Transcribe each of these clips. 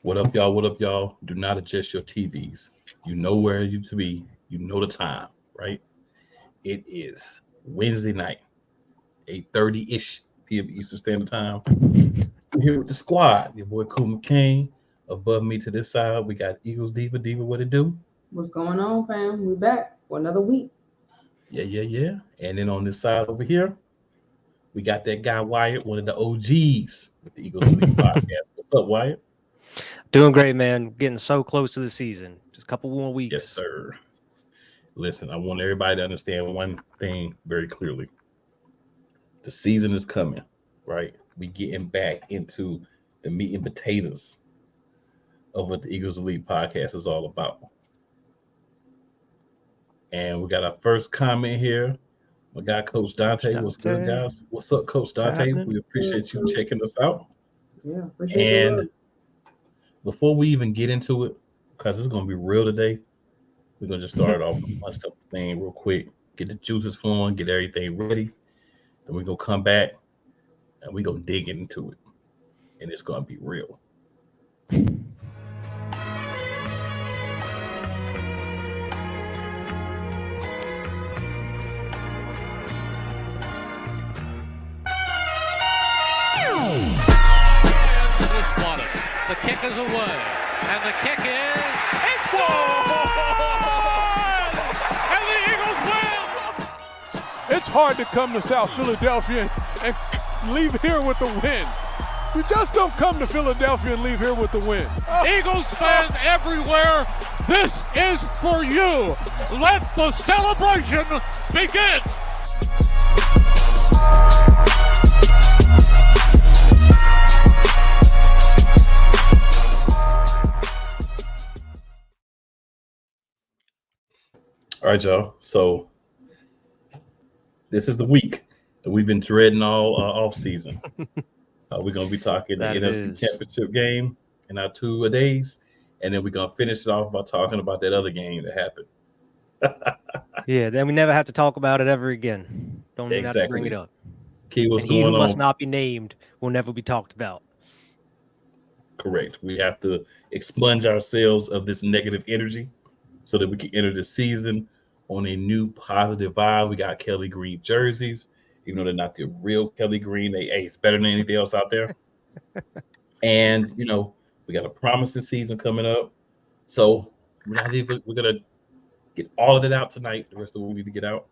What up, y'all? What up, y'all? Do not adjust your TVs. You know where you to be. You know the time, right? It is Wednesday night, 8:30-ish p.m. Eastern Standard Time. We're here with the squad. Your boy Cool McCain. Above me to this side, we got Eagles Diva. Diva, what it do? What's going on, fam? We back for another week. Yeah. And then on this side over here, we got that guy Wyatt, one of the OGs with the Eagles Elite Podcast. What's up, Wyatt? Doing great, man. Getting so close to the season. Just a couple more weeks. Yes, sir. Listen, I want everybody to understand one thing very clearly. The season is coming, right? We getting back into the meat and potatoes of what the Eagles Elite Podcast is all about. And we got our first comment here. My guy, Coach Dante. What's good, guys? What's up, Coach Dante? We appreciate you checking us out. Yeah, appreciate it. And before we even get into it, because it's going to be real today, we're going to just start off with one simple thing real quick. Get the juices flowing, get everything ready. Then we're going to come back and we're going to dig into it. And it's going to be real. The kick is away, and the kick it's good! And the Eagles win! It's hard to come to South Philadelphia and leave here with the win. You just don't come to Philadelphia and leave here with the win. Eagles fans everywhere, this is for you. Let the celebration begin. All right, y'all. So this is the week that we've been dreading all off season. We're gonna be talking the NFC Championship game in our 2 days, and then we're gonna finish it off by talking about that other game that happened. Yeah, then we never have to talk about it ever again. Don't even have to bring it up. Key, what's and going he who on? must not be named will never be talked about. Correct. We have to expunge ourselves of this negative energy so that we can enter the season on a new positive vibe. We got Kelly Green jerseys, even though they're not the real Kelly Green. It's better than anything else out there. And, we got a promising season coming up. So we're going to get all of it out tonight, the rest of what we need to get out.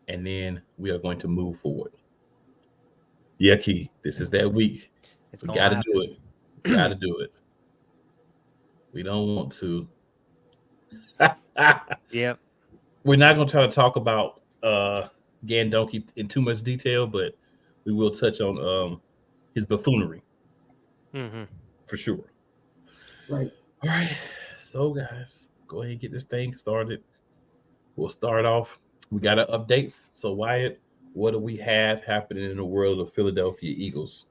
And then we are going to move forward. Yeah, Key, this is that week. We got to do it. Got to do it. We don't want to. Yep. We're not going to try to talk about Gandolfi in too much detail, but we will touch on his buffoonery for sure. Right. All right. So, guys, go ahead and get this thing started. We'll start off. We got our updates. So, Wyatt, what do we have happening in the world of Philadelphia Eagles?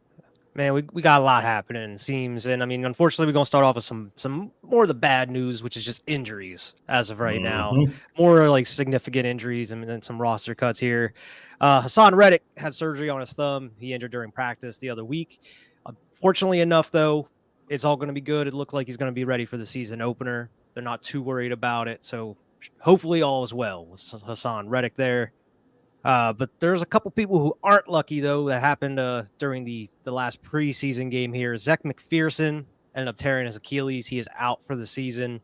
Man, we got a lot happening, it seems. And, I mean, unfortunately, we're going to start off with some more of the bad news, which is just injuries as of right now. More, like, significant injuries and then some roster cuts here. Hassan Reddick had surgery on his thumb. He injured during practice the other week. Fortunately enough, though, it's all going to be good. It looked like he's going to be ready for the season opener. They're not too worried about it. So, hopefully all is well with Hassan Reddick there. But there's a couple people who aren't lucky, though, that happened during the last preseason game here. Zech McPherson ended up tearing his Achilles. He is out for the season.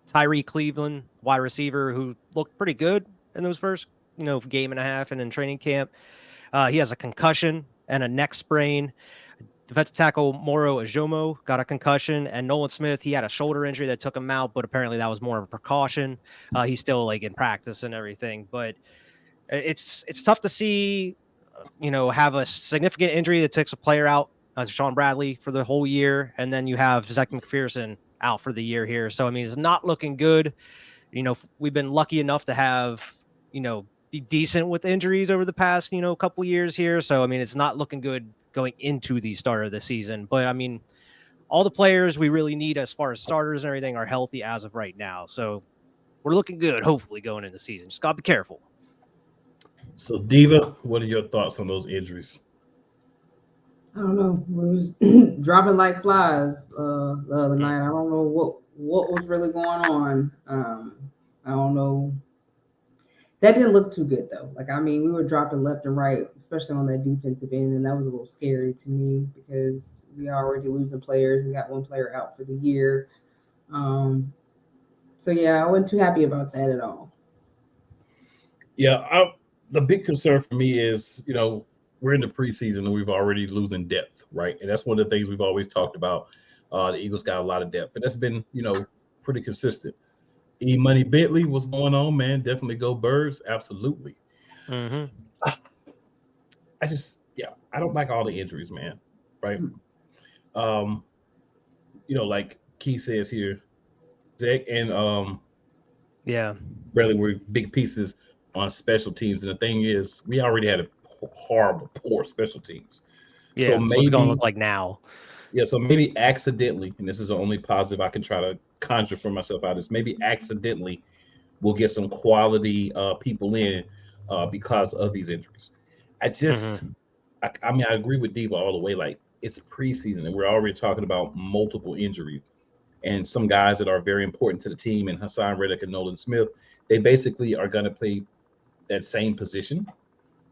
Tyree Cleveland, wide receiver, who looked pretty good in those first game and a half and in training camp. He has a concussion and a neck sprain. Defensive tackle Moro Ajomo got a concussion, and Nolan Smith, he had a shoulder injury that took him out, but apparently that was more of a precaution. He's still in practice and everything, but it's tough to see, have a significant injury that takes a player out, Sean Bradley, for the whole year, and then you have Zech McPherson out for the year here. So, I mean, it's not looking good. We've been lucky enough to have, be decent with injuries over the past, couple years here. So, I mean, it's not looking good going into the start of the season. But, I mean, all the players we really need as far as starters and everything are healthy as of right now. So, we're looking good, hopefully, going into the season. Just got to be careful. So, Diva, what are your thoughts on those injuries? I don't know. We was dropping like flies the other night. I don't know what was really going on. I don't know. That didn't look too good though. Like I mean, we were dropping left and right, especially on that defensive end, and that was a little scary to me because we already losing players. We got one player out for the year. So yeah, I wasn't too happy about that at all. Yeah, the big concern for me is, we're in the preseason and we've already losing depth, right? And that's one of the things we've always talked about. The Eagles got a lot of depth, and that's been, pretty consistent. E Money Bentley, what's going on, man? Definitely go Birds, absolutely. Mm-hmm. I don't like all the injuries, man. Right? Like Key says here, Zach and Bradley were big pieces on special teams, and the thing is, we already had a horrible, poor special teams. Yeah, so that's maybe what's going to look like now. Yeah, so maybe accidentally, and this is the only positive I can try to conjure for myself out, is maybe accidentally we'll get some quality people in because of these injuries. I agree with Diva all the way. Like, it's preseason, and we're already talking about multiple injuries. And some guys that are very important to the team, and Hassan Reddick and Nolan Smith, they basically are going to play that same position.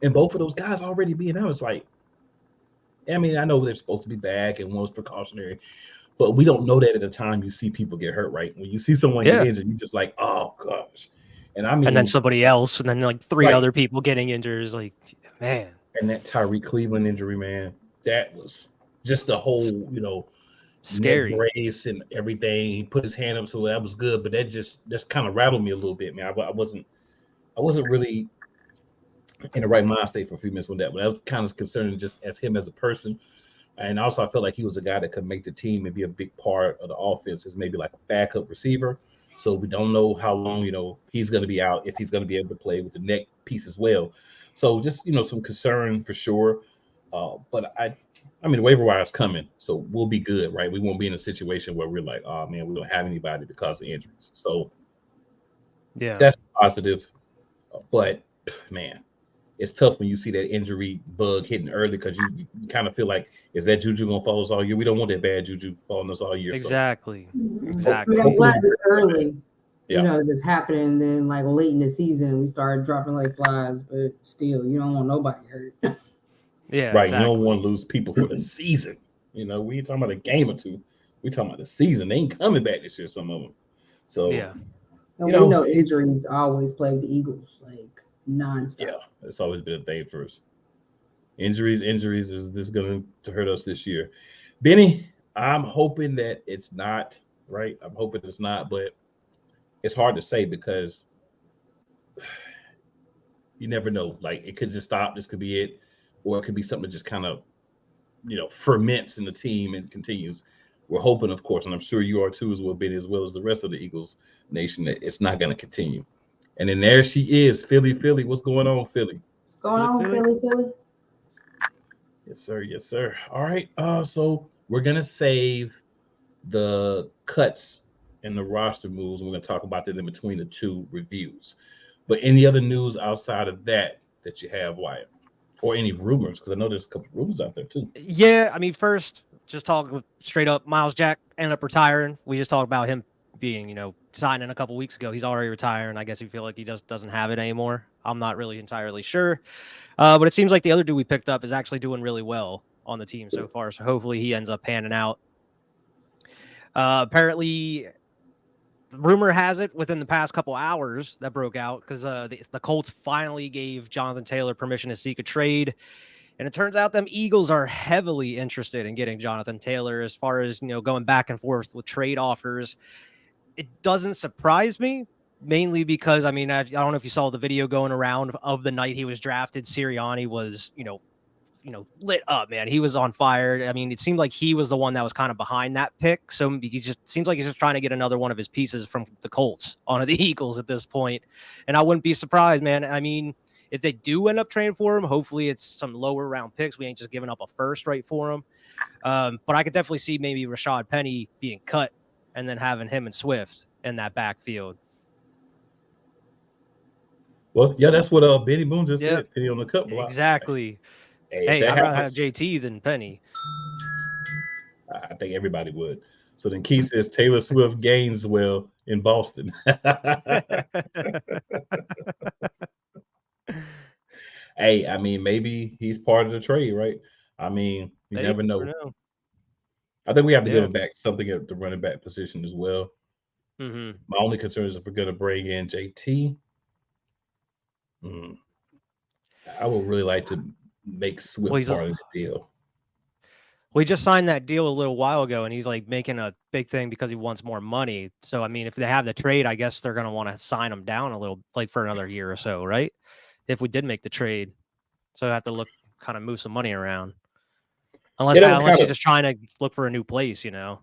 And both of those guys already being out, it's like, I mean, I know they're supposed to be back and one's precautionary, but we don't know that at the time you see people get hurt, right? When you see someone get injured, you're just like, oh gosh. And I mean, and then somebody else, and then like three other people getting injured is like, man. And that Tyreek Cleveland injury, man, that was just the whole, scary brace and everything. He put his hand up, so that was good, but that just kind of rattled me a little bit, man. I wasn't really in the right mind state for a few minutes with that, but I was kind of concerning just as him as a person. And also I felt like he was a guy that could make the team and be a big part of the offense as maybe like a backup receiver. So we don't know how long, he's going to be out, if he's going to be able to play with the neck piece as well. So just, some concern for sure. But I mean, the waiver wire is coming, so we'll be good, right? We won't be in a situation where we're like, oh man, we don't have anybody because of injuries. So yeah, that's positive. But man, it's tough when you see that injury bug hitting early because you kind of feel like, is that juju gonna follow us all year? We don't want that bad juju following us all year. Exactly. So. Exactly. I'm glad it's early. This happening, and then like late in the season we started dropping like flies, but still, you don't want nobody hurt. Yeah, right. Exactly. You don't want to lose people for the season. We ain't talking about a game or two. We talking about the season. They ain't coming back this year, some of them. So yeah, and we know injuries always plague the Eagles like nonstop. Yeah, it's always been a thing for us. Injuries is this going to hurt us this year. Benny, I'm hoping that it's not, right? I'm hoping it's not, but it's hard to say because you never know. Like, it could just stop. This could be it. Or it could be something that just kind of, ferments in the team and continues. We're hoping, of course, and I'm sure you are too, as well, Benny, as well as the rest of the Eagles nation, that it's not going to continue. And then there she is, Philly. What's going on, Philly? What's going on, Philly? Yes, sir. All right. So we're gonna save the cuts and the roster moves. We're gonna talk about that in between the two reviews. But any other news outside of that you have, Wyatt, or any rumors? Because I know there's a couple rumors out there too. Yeah, I mean, first, just talk straight up. Miles Jack ended up retiring. We just talked about him being, signing a couple weeks ago. He's already retiring. I guess he feel like he just doesn't have it anymore. I'm not really entirely sure. But it seems like the other dude we picked up is actually doing really well on the team so far. So hopefully he ends up panning out. Apparently, rumor has it within the past couple hours that broke out because the Colts finally gave Jonathan Taylor permission to seek a trade. And it turns out them Eagles are heavily interested in getting Jonathan Taylor as far as, going back and forth with trade offers. It doesn't surprise me, mainly because, I mean, I don't know if you saw the video going around of the night he was drafted. Sirianni was, lit up, man. He was on fire. I mean, it seemed like he was the one that was kind of behind that pick. So he just seems like he's just trying to get another one of his pieces from the Colts onto the Eagles at this point. And I wouldn't be surprised, man. I mean, if they do end up trading for him, hopefully it's some lower round picks. We ain't just giving up a first right for him. But I could definitely see maybe Rashad Penny being cut and then having him and Swift in that backfield. Well, yeah, that's what Benny Boone just said. Penny on the cut block. Exactly. Hey, I'd rather have JT than Penny. I think everybody would. So then Keith says Taylor Swift gains well in Boston. Hey, I mean, maybe he's part of the trade, right? I mean, you never know. I think we have to give him back something at the running back position as well. Mm-hmm. My only concern is if we're going to bring in JT. I would really like to make Swift part of the deal. We just signed that deal a little while ago, and he's like making a big thing because he wants more money. So, I mean, if they have the trade, I guess they're going to want to sign him down a little, like for another year or so, right? If we did make the trade. So I have to kind of move some money around. Unless you're just trying to look for a new place, you know.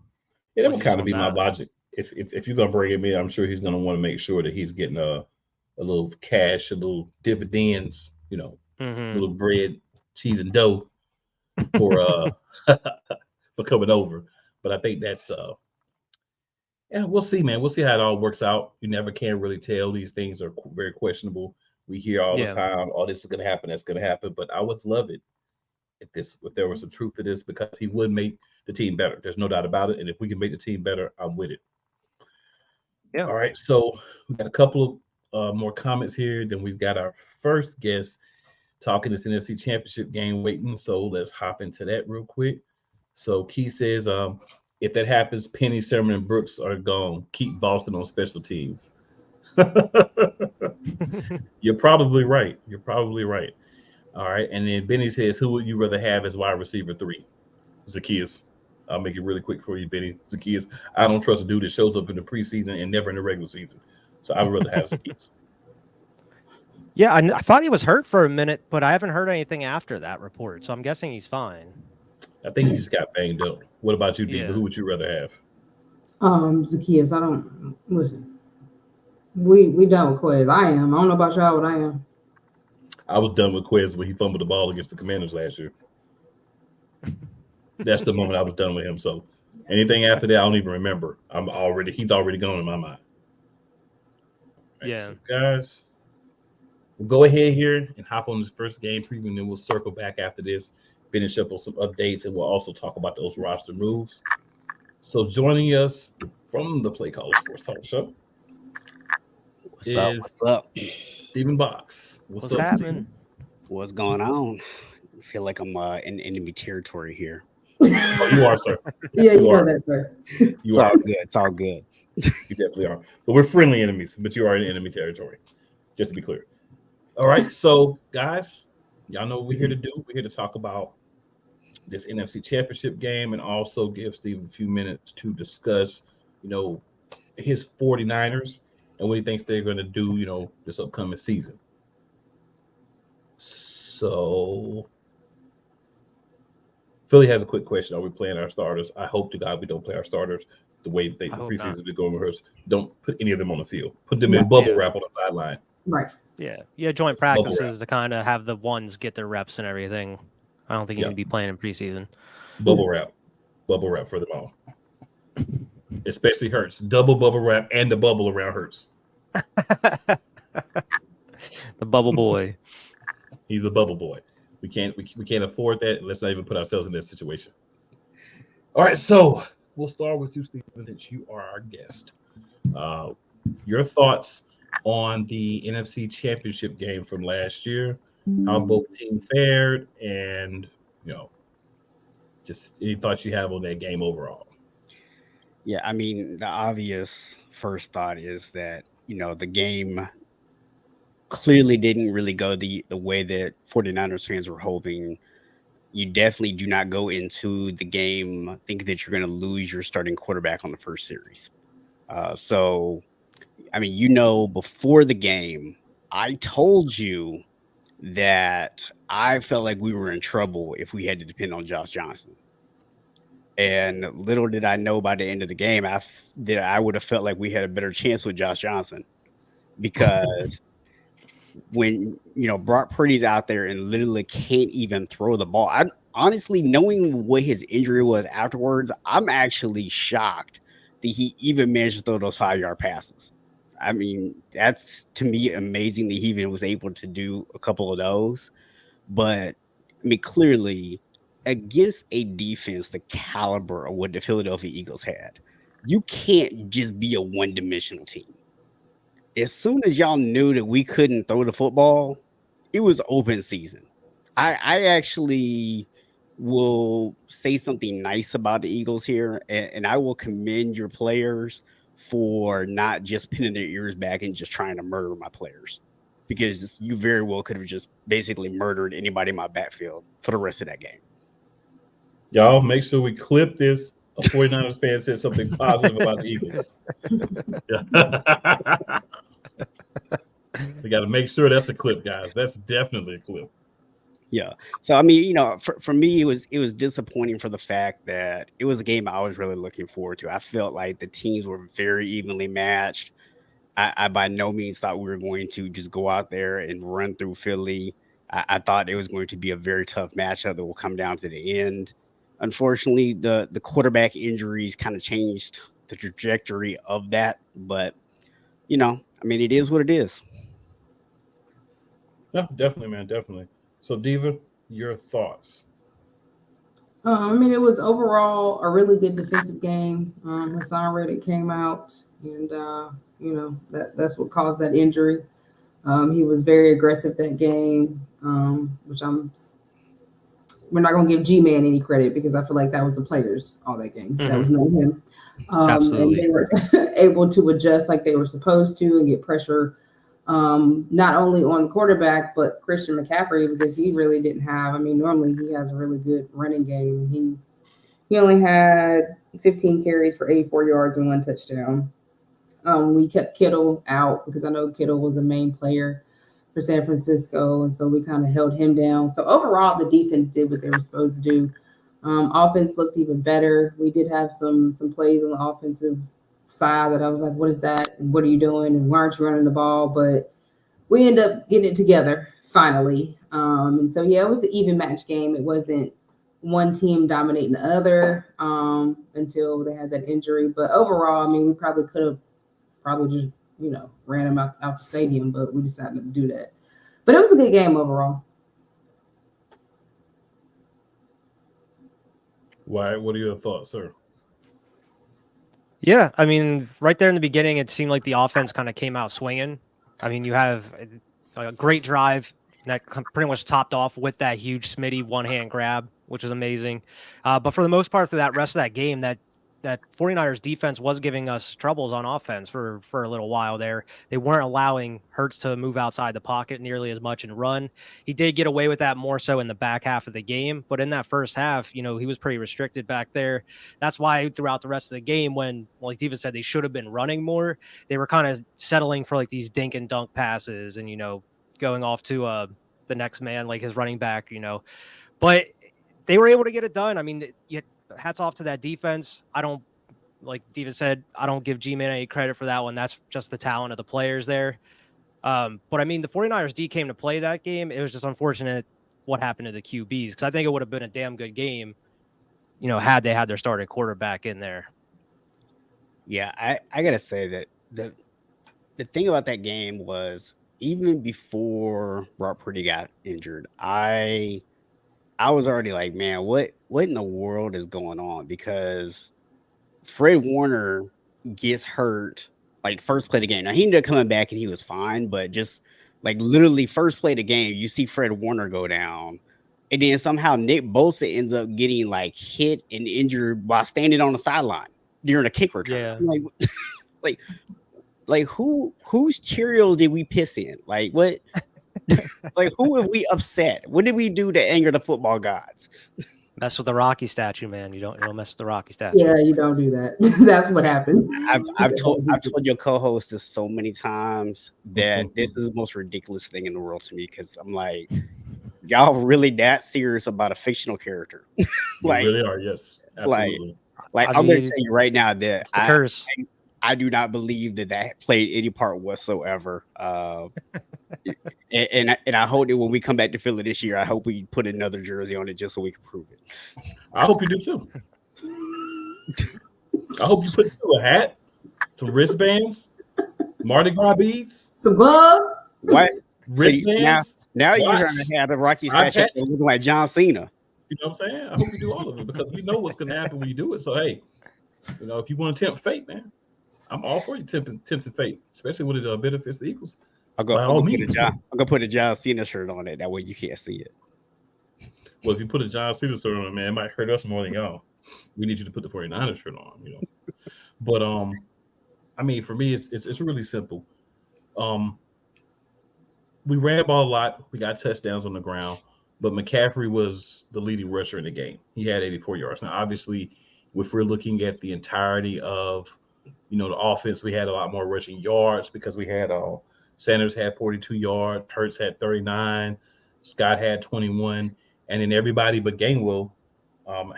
Yeah, that would kind of be my logic. If you're going to bring him in, I'm sure he's going to want to make sure that he's getting a little cash, a little dividends, you know, a little bread, cheese, and dough for for coming over. But I think that's we'll see, man. We'll see how it all works out. You never can really tell. These things are very questionable. We hear all the time, oh, this is gonna happen, that's gonna happen. But I would love it if there was some truth to this, because he would make the team better. There's no doubt about it. And if we can make the team better, I'm with it. Yeah. All right. So we got a couple of more comments here. Then we've got our first guest talking this NFC Championship game waiting. So let's hop into that real quick. So Keith says, if that happens, Penny, Sermon, and Brooks are gone. Keep Boston on special teams. You're probably right. All right. And then Benny says, who would you rather have as wide receiver 3? Zacchaeus. I'll make it really quick for you, Benny. Zacchaeus. I don't trust a dude that shows up in the preseason and never in the regular season. So I would rather have Zacchaeus. Yeah, I thought he was hurt for a minute, but I haven't heard anything after that report. So I'm guessing he's fine. I think he just got banged up. What about you, Diva? Who would you rather have? Zacchaeus. I don't listen. We done with Quez. I don't know about y'all, but I am. I was done with Quez when he fumbled the ball against the Commanders last year. That's the moment I was done with him. So anything after that, I don't even remember. He's already gone in my mind. Right, so guys, we'll go ahead here and hop on this first game preview, and then we'll circle back after this, finish up on some updates, and we'll also talk about those roster moves. So joining us from the Play Call Sports Talk Show. What's up? Stephen Box. What's up, happening? What's going on? I feel like I'm in enemy territory here. Oh, you are, sir. Yeah, you are that, sir. You are. It's all good. You definitely are. But we're friendly enemies, but you are in enemy territory, just to be clear. All right, so guys, y'all know what we're here to do. We're here to talk about this NFC Championship game and also give Steve a few minutes to discuss, his 49ers and what he thinks they're going to do, this upcoming season. So Philly has a quick question. Are we playing our starters? I hope to God we don't play our starters the way the preseason is going with us. Don't put any of them on the field. Put them in bubble wrap on the sideline. Right. Yeah, joint practices to kind of have the ones get their reps and everything. I don't think you need to be playing in preseason. Bubble wrap for them all. Especially Hurts. Double bubble wrap and the bubble around Hurts. The bubble boy. He's a bubble boy. We can't afford that. Let's not even put ourselves in that situation. All right, so we'll start with you, Steve, since you are our guest. Your thoughts on the NFC Championship game from last year, how both teams fared, and just any thoughts you have on that game overall. Yeah, I mean, the obvious first thought is that the game clearly didn't really go the way that 49ers fans were hoping. You definitely do not go into the game thinking that you're going to lose your starting quarterback on the first series. So, I mean, before the game, I told you that I felt like we were in trouble if we had to depend on Josh Johnson. And little did I know by the end of the game that I would have felt like we had a better chance with Josh Johnson, because when Brock Purdy's out there and literally can't even throw the ball. I honestly, knowing what his injury was afterwards, I'm actually shocked that he even managed to throw those 5-yard passes. I mean, that's to me amazing that he even was able to do a couple of those. But I mean, clearly, against a defense the caliber of what the Philadelphia Eagles had, you can't just be a one-dimensional team. As soon as y'all knew that we couldn't throw the football, it was open season. I actually will say something nice about the Eagles here, and I will commend your players for not just pinning their ears back and just trying to murder my players, because you very well could have just basically murdered anybody in my backfield for the rest of that game. Y'all make sure we clip this. A 49ers fan said something positive about the Eagles. We got to make sure that's a clip, guys. That's definitely a clip. Yeah. So, I mean, you know, for me, it was disappointing for the fact that it was a game I was really looking forward to. I felt like the teams were very evenly matched. I by no means thought we were going to just go out there and run through Philly. I thought it was going to be a very tough matchup that will come down to the end. Unfortunately, the quarterback injuries kind of changed the trajectory of that. But, you know, I mean, it is what it is. Yeah, definitely, man, definitely. So, Diva, your thoughts? I mean, it was overall a really good defensive game. Hassan Reddick came out, and you know that's what caused that injury. He was very aggressive that game, which we're not going to give G-Man any credit because I feel like that was the players all that game. That was not him. Absolutely. And they were able to adjust like they were supposed to and get pressure not only on the quarterback, but Christian McCaffrey, because he really didn't have, I mean, normally he has a really good running game. He only had 15 carries for 84 yards and 1 touchdown. We kept Kittle out because I know Kittle was a main player for San Francisco, and so we kind of held him down. So overall, the defense did what they were supposed to do. Offense looked even better. We did have some plays on the offensive side that I was like, what is that? And what are you doing? And why aren't you running the ball? But we ended up getting it together finally. And so, yeah, it was an even match game. It wasn't one team dominating the other until they had that injury. But overall, I mean, we probably could have just, you know, ran them out the stadium, but we decided to do that. But it was a good game overall. Wyatt, what are your thoughts, sir? Yeah, I mean, right there in the beginning, it seemed like the offense kind of came out swinging. I mean, you have a great drive that pretty much topped off with that huge Smitty one-hand grab, which is amazing. But for the most part, through that rest of that game, that 49ers defense was giving us troubles on offense for a little while there. They weren't allowing Hurts to move outside the pocket nearly as much and run. He did get away with that more so in the back half of the game, but in that first half, you know, he was pretty restricted back there. That's why throughout the rest of the game, when, like Diva said, they should have been running more, they were kind of settling for like these dink and dunk passes and, you know, going off to the next man, like his running back, you know, but they were able to get it done. I mean, hats off to that defense. I don't, like Diva said, I don't give G-Man any credit for that one. That's just the talent of the players there. But I mean, the 49ers D came to play that game. It was just unfortunate what happened to the QBs, because I think it would have been a damn good game, you know, had they had their starting quarterback in there. Yeah, I gotta say that the thing about that game was, even before Brock Purdy got injured, I was already like, man, what in the world is going on? Because Fred Warner gets hurt like first play of the game. Now he ended up coming back and he was fine, but just like literally first play of the game, you see Fred Warner go down, and then somehow Nick Bosa ends up getting like hit and injured while standing on the sideline during a kick return. Yeah. like whose Cheerios did we piss in? Like what? Like who have we upset? What did we do to anger the football gods? Mess with the Rocky statue, man. You don't mess with the Rocky statue. Yeah, you don't do that. That's what happened. I've told your co-host this so many times that this is the most ridiculous thing in the world to me, because I'm like, y'all really that serious about a fictional character? Like, we really are, yes. Absolutely. Like I'm gonna tell you right now that curse. I do not believe that played any part whatsoever. And I hope that when we come back to Philly this year, I hope we put another jersey on it just so we can prove it. I hope you do too. I hope you put a hat, some wristbands, Mardi Gras beads, some gloves. What? Wristbands. Now you're Watch. going to have the Rocky I statue bet. looking like John Cena. You know what I'm saying? I hope you do all of it because we know what's going to happen when you do it. So, hey, if you want to tempt fate, man, I'm all for you tempting fate, especially when it benefits the Eagles. I'm gonna put a John Cena shirt on it. That way you can't see it. Well, if you put a John Cena shirt on, man, it might hurt us more than y'all. We need you to put the 49ers shirt on, But I mean, for me, it's really simple. We ran the ball a lot. We got touchdowns on the ground, but McCaffrey was the leading rusher in the game. He had 84 yards. Now, obviously, if we're looking at the entirety of the offense, we had a lot more rushing yards because we had Sanders had 42 yards, Hurts had 39, Scott had 21, and then everybody but Gainwell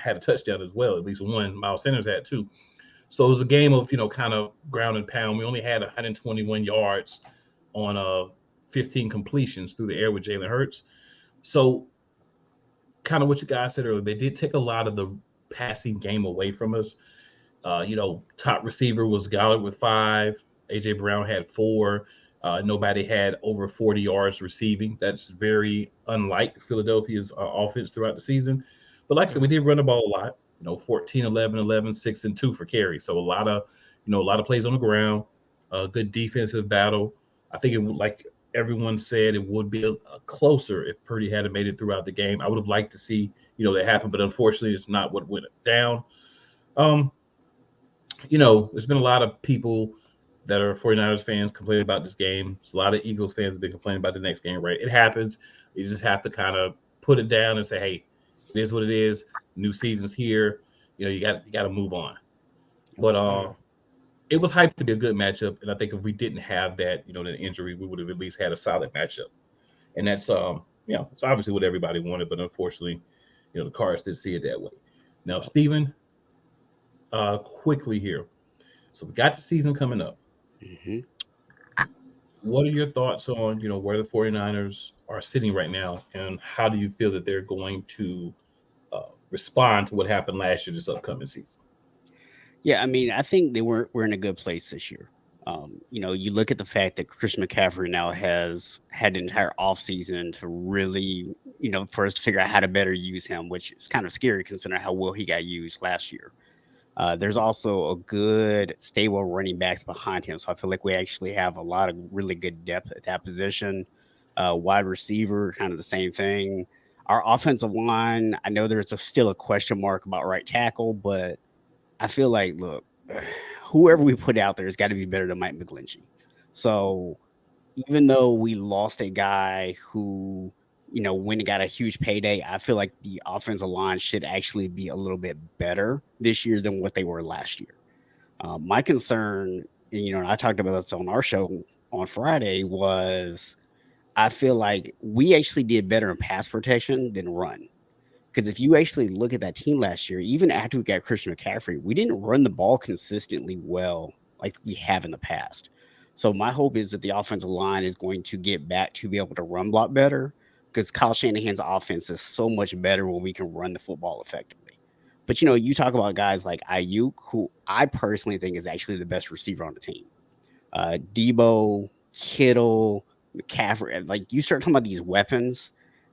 had a touchdown as well. At least one. Miles Sanders had 2. So it was a game of kind of ground and pound. We only had 121 yards on 15 completions through the air with Jalen Hurts. So kind of what you guys said earlier, they did take a lot of the passing game away from us. Top receiver was Goddard with 5. A.J. Brown had 4. Nobody had over 40 yards receiving. That's very unlike Philadelphia's offense throughout the season. But like I said, we did run the ball a lot. 14, 11, 11, 6, and 2 for carry. So a lot of plays on the ground, good defensive battle. I think it would, like everyone said, it would be a closer if Purdy had made it throughout the game. I would have liked to see, that happen, but unfortunately it's not what went down. There's been a lot of people that are 49ers fans complaining about this game. There's a lot of Eagles fans have been complaining about the next game, right? It happens. You just have to kind of put it down and say, hey, it is what it is. New season's here. You got to move on. But it was hyped to be a good matchup, and I think if we didn't have that, the injury, we would have at least had a solid matchup. And that's it's obviously what everybody wanted, but unfortunately, the Cards didn't see it that way. Now, Steven, quickly here. So we got the season coming up. Mm-hmm. What are your thoughts on, where the 49ers are sitting right now, and how do you feel that they're going to respond to what happened last year this upcoming season? Yeah, I mean, I think we're in a good place this year. You look at the fact that Christian McCaffrey now has had an entire offseason to really, for us to figure out how to better use him, which is kind of scary considering how well he got used last year. There's also a good, stable running backs behind him. So I feel like we actually have a lot of really good depth at that position. Wide receiver, kind of the same thing. Our offensive line, I know there's still a question mark about right tackle, but I feel like, look, whoever we put out there has got to be better than Mike McGlinchey. So even though we lost a guy who, went and got a huge payday, I feel like the offensive line should actually be a little bit better this year than what they were last year. My concern, and I talked about this on our show on Friday, was I feel like we actually did better in pass protection than run. Because if you actually look at that team last year, even after we got Christian McCaffrey, we didn't run the ball consistently well like we have in the past. So my hope is that the offensive line is going to get back to be able to run block better, because Kyle Shanahan's offense is so much better when we can run the football effectively. But, you talk about guys like Ayuk, who I personally think is actually the best receiver on the team. Debo, Kittle, McCaffrey, like you start talking about these weapons.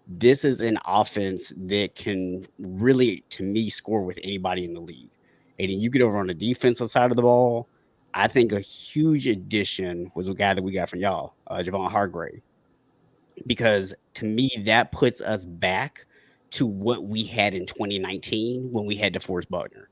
This is an offense that can really, to me, score with anybody in the league. And then you get over on the defensive side of the ball. I think a huge addition was a guy that we got from y'all, Javon Hargrave. Because to me, that puts us back to what we had in 2019 when we had DeForest Buckner.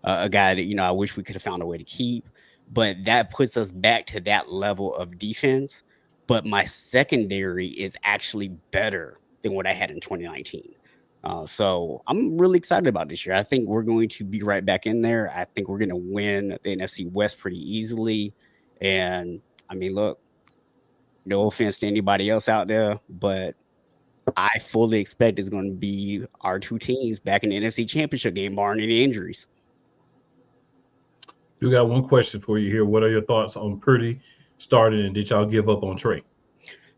A guy that, I wish we could have found a way to keep. But that puts us back to that level of defense. But my secondary is actually better than what I had in 2019. So I'm really excited about this year. I think we're going to be right back in there. I think we're going to win the NFC West pretty easily. And I mean, look, no offense to anybody else out there, but I fully expect it's going to be our two teams back in the NFC Championship game, barring any injuries. We got one question for you here. What are your thoughts on Purdy starting, and did y'all give up on Trey?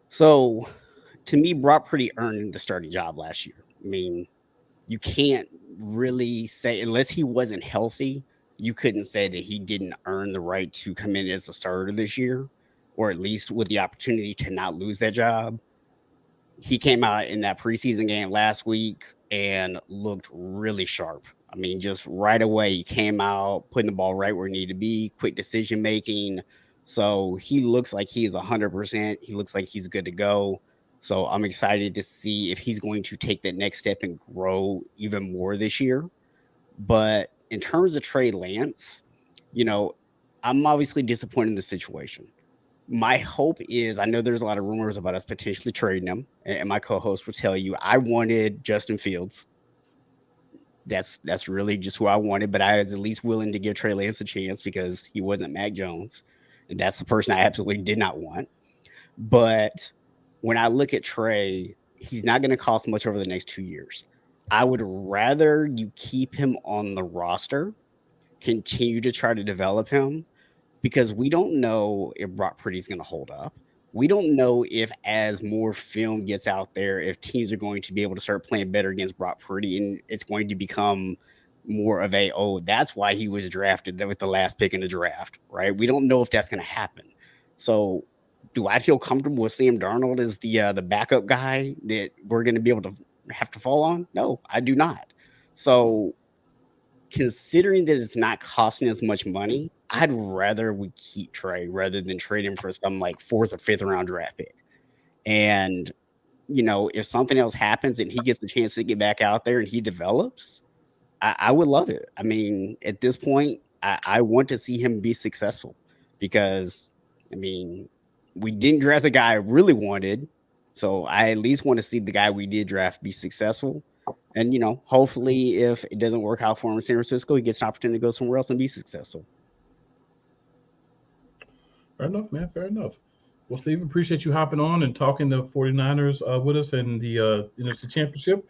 So, to me, Brock Purdy earned the starting job last year. I mean, you can't really say, unless he wasn't healthy, you couldn't say that he didn't earn the right to come in as a starter this year, or at least with the opportunity to not lose that job. he came out in that preseason game last week and looked really sharp. I mean, just right away, he came out, putting the ball right where it needed to be, quick decision making. So he looks like he's 100%. He looks like he's good to go. So I'm excited to see if he's going to take that next step and grow even more this year. But in terms of Trey Lance, you know, I'm obviously disappointed in the situation. My hope is, I know there's a lot of rumors about us potentially trading him, and my co-host will tell you I wanted Justin Fields. That's really just who I wanted, but I was at least willing to give Trey Lance a chance because he wasn't Mac Jones, and that's the person I absolutely did not want. But when I look at Trey, he's not going to cost much over the next 2 years. I would rather you keep him on the roster, continue to try to develop him, because we don't know if Brock Purdy's going to hold up. We don't know if, as more film gets out there, if teams are going to be able to start playing better against Brock Purdy, and it's going to become more of a, oh, that's why he was drafted with the last pick in the draft, right? We don't know if that's going to happen. So do I feel comfortable with Sam Darnold as the backup guy that we're going to be able to have to fall on? No, I do not. So considering that it's not costing as much money, I'd rather we keep Trey rather than trade him for some like 4th or 5th round draft pick. And, you know, if something else happens and he gets the chance to get back out there and he develops, I would love it. I mean, at this point, I want to see him be successful because, I mean, we didn't draft the guy I really wanted. So I at least want to see the guy we did draft be successful. And, you know, hopefully if it doesn't work out for him in San Francisco, he gets an opportunity to go somewhere else and be successful. Fair enough, man. Fair enough. Well, Steve, appreciate you hopping on and talking the 49ers with us and the NFC Championship.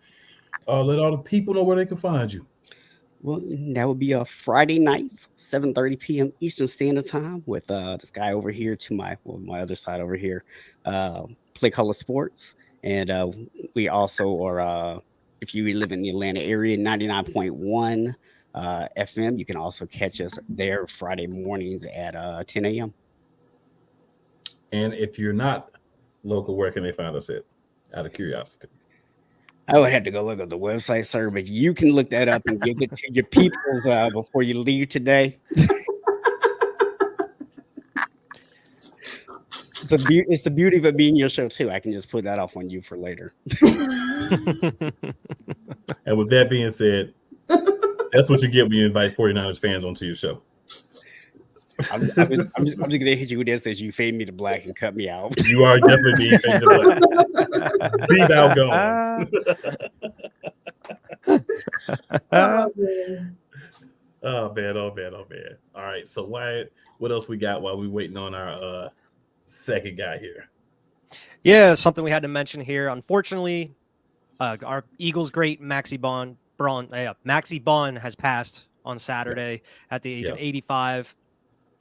Let all the people know where they can find you. Well, that would be Friday nights, 7:30 p.m. Eastern Standard Time with this guy over here to my other side over here, Play Color Sports. And we also are, if you live in the Atlanta area, 99.1 FM. You can also catch us there Friday mornings at 10 a.m. And if you're not local, where can they find us at? Out of curiosity. I would have to go look at the website, sir, but you can look that up and give it to your peoples before you leave today. It's the beauty of it being your show, too. I can just put that off on you for later. And with that being said, that's what you get when you invite 49ers fans onto your show. I'm just going to hit you with this as you fade me to black and cut me out. You are definitely being faded to black. Be outgoing. Oh, man. All right. So, Wyatt, what else we got while we waiting on our second guy here? Yeah, something we had to mention here. Unfortunately, our Eagles great Maxie Bond has passed on Saturday at the age of 85.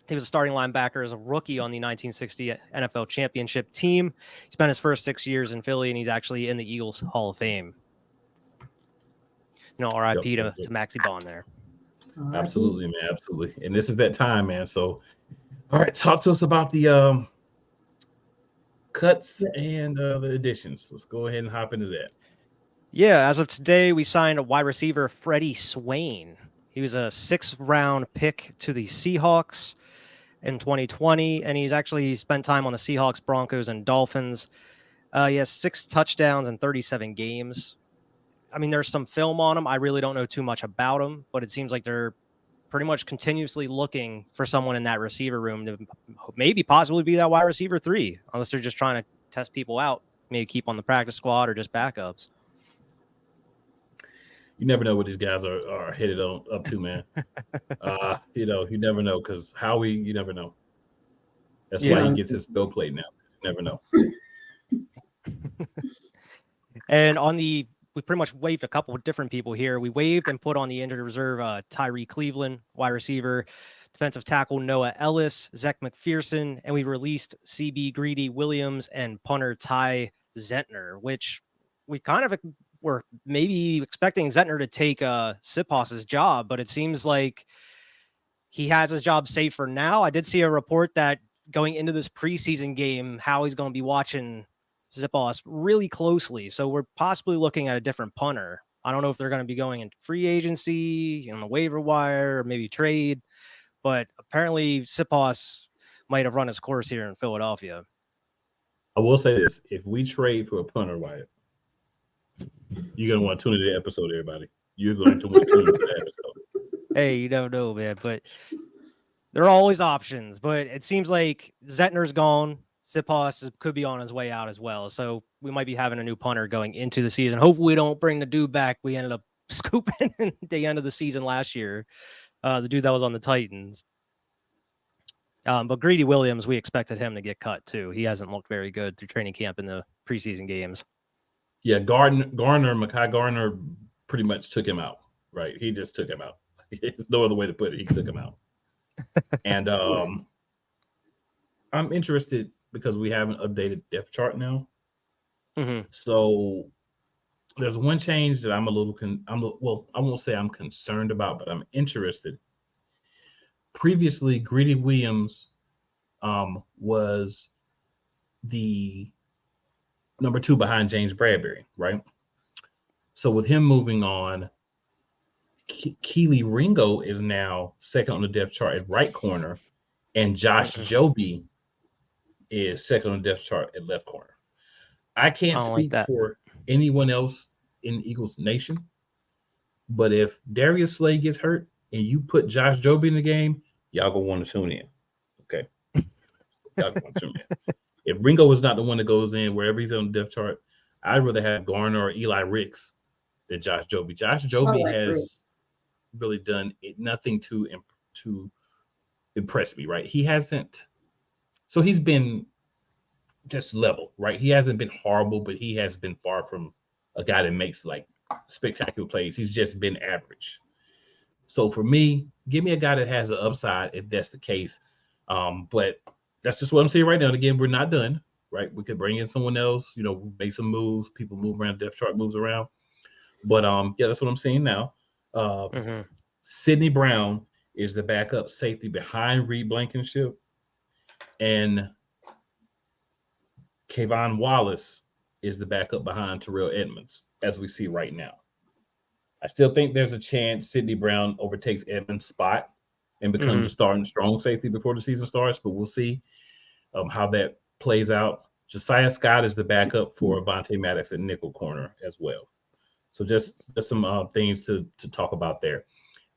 He was a starting linebacker as a rookie on the 1960 NFL Championship team. He spent his first 6 years in Philly, and he's actually in the Eagles Hall of Fame. You know, RIP to Maxie Bond there. Absolutely, man. Absolutely. And this is that time, man. So, all right, talk to us about the cuts and the additions. Let's go ahead and hop into that. Yeah, as of today, we signed a wide receiver, Freddie Swain. He was a 6th round pick to the Seahawks in 2020, and he's actually spent time on the Seahawks, Broncos, and Dolphins. He has 6 touchdowns in 37 games. I mean, there's some film on him. I really don't know too much about him, but it seems like they're pretty much continuously looking for someone in that receiver room to maybe possibly be that wide receiver 3, unless they're just trying to test people out, maybe keep on the practice squad or just backups. You never know what these guys are headed up to, man. You know, you never know because Howie, you never know. That's why he gets his go plate now. You never know. And we pretty much waived a couple of different people here. We waived and put on the injured reserve Tyree Cleveland, wide receiver, defensive tackle Noah Ellis, Zach McPherson, and we released CB Greedy Williams and punter Ty Zentner, which we kind of were maybe expecting Zentner to take Sipas's job, but it seems like he has his job safe for now. I did see a report that going into this preseason game, Howie's going to be watching Zip-Oss really closely. So we're possibly looking at a different punter. I don't know if they're going to be going into free agency, on the waiver wire, or maybe trade. But apparently Zip-Oss might have run his course here in Philadelphia. I will say this: if we trade for a punter, Wyatt, you're gonna want to tune into the episode, everybody. You're going to want to tune into the episode. Hey, you don't know, man, but there are always options. But it seems like Zettner's gone. Zip-Oss could be on his way out as well. So we might be having a new punter going into the season. Hopefully we don't bring the dude back we ended up scooping at the end of the season last year. The dude that was on the Titans. But Greedy Williams, we expected him to get cut too. He hasn't looked very good through training camp in the preseason games. Yeah, Mekhi Garner pretty much took him out, right? He just took him out. There's no other way to put it. He took him out. And I'm interested because we have an updated depth chart now. Mm-hmm. So there's one change that I'm a little I won't say I'm concerned about, but I'm interested. Previously, Greedy Williams was the number 2 behind James Bradbury, right? So with him moving on, Keely Ringo is now second on the depth chart at right corner, and Josh Jobe is second on the depth chart at left corner. I can't speak for anyone else in Eagles Nation, but if Darius Slay gets hurt and you put Josh Jobe in the game, y'all gonna want to tune in. Okay. Y'all gonna want to tune in. If Ringo is not the one that goes in wherever he's on the depth chart, I'd rather have Garner or Eli Ricks than Josh Jobe. Josh Jobe has really done nothing to impress me, right? He hasn't. So he's been just level, right? He hasn't been horrible, but he has been far from a guy that makes like spectacular plays. He's just been average. So for me, give me a guy that has an upside if that's the case. But that's just what I'm saying right now. And again, we're not done, right? We could bring in someone else, make some moves. People move around, depth chart moves around. But yeah, that's what I'm saying now. Sidney Brown is the backup safety behind Reed Blankenship. And Kayvon Wallace is the backup behind Terrell Edmonds, as we see right now. I still think there's a chance Sidney Brown overtakes Edmonds' spot and becomes a starting strong safety before the season starts, but we'll see how that plays out. Josiah Scott is the backup for Avonte Maddox at nickel corner as well. So just some things to talk about there.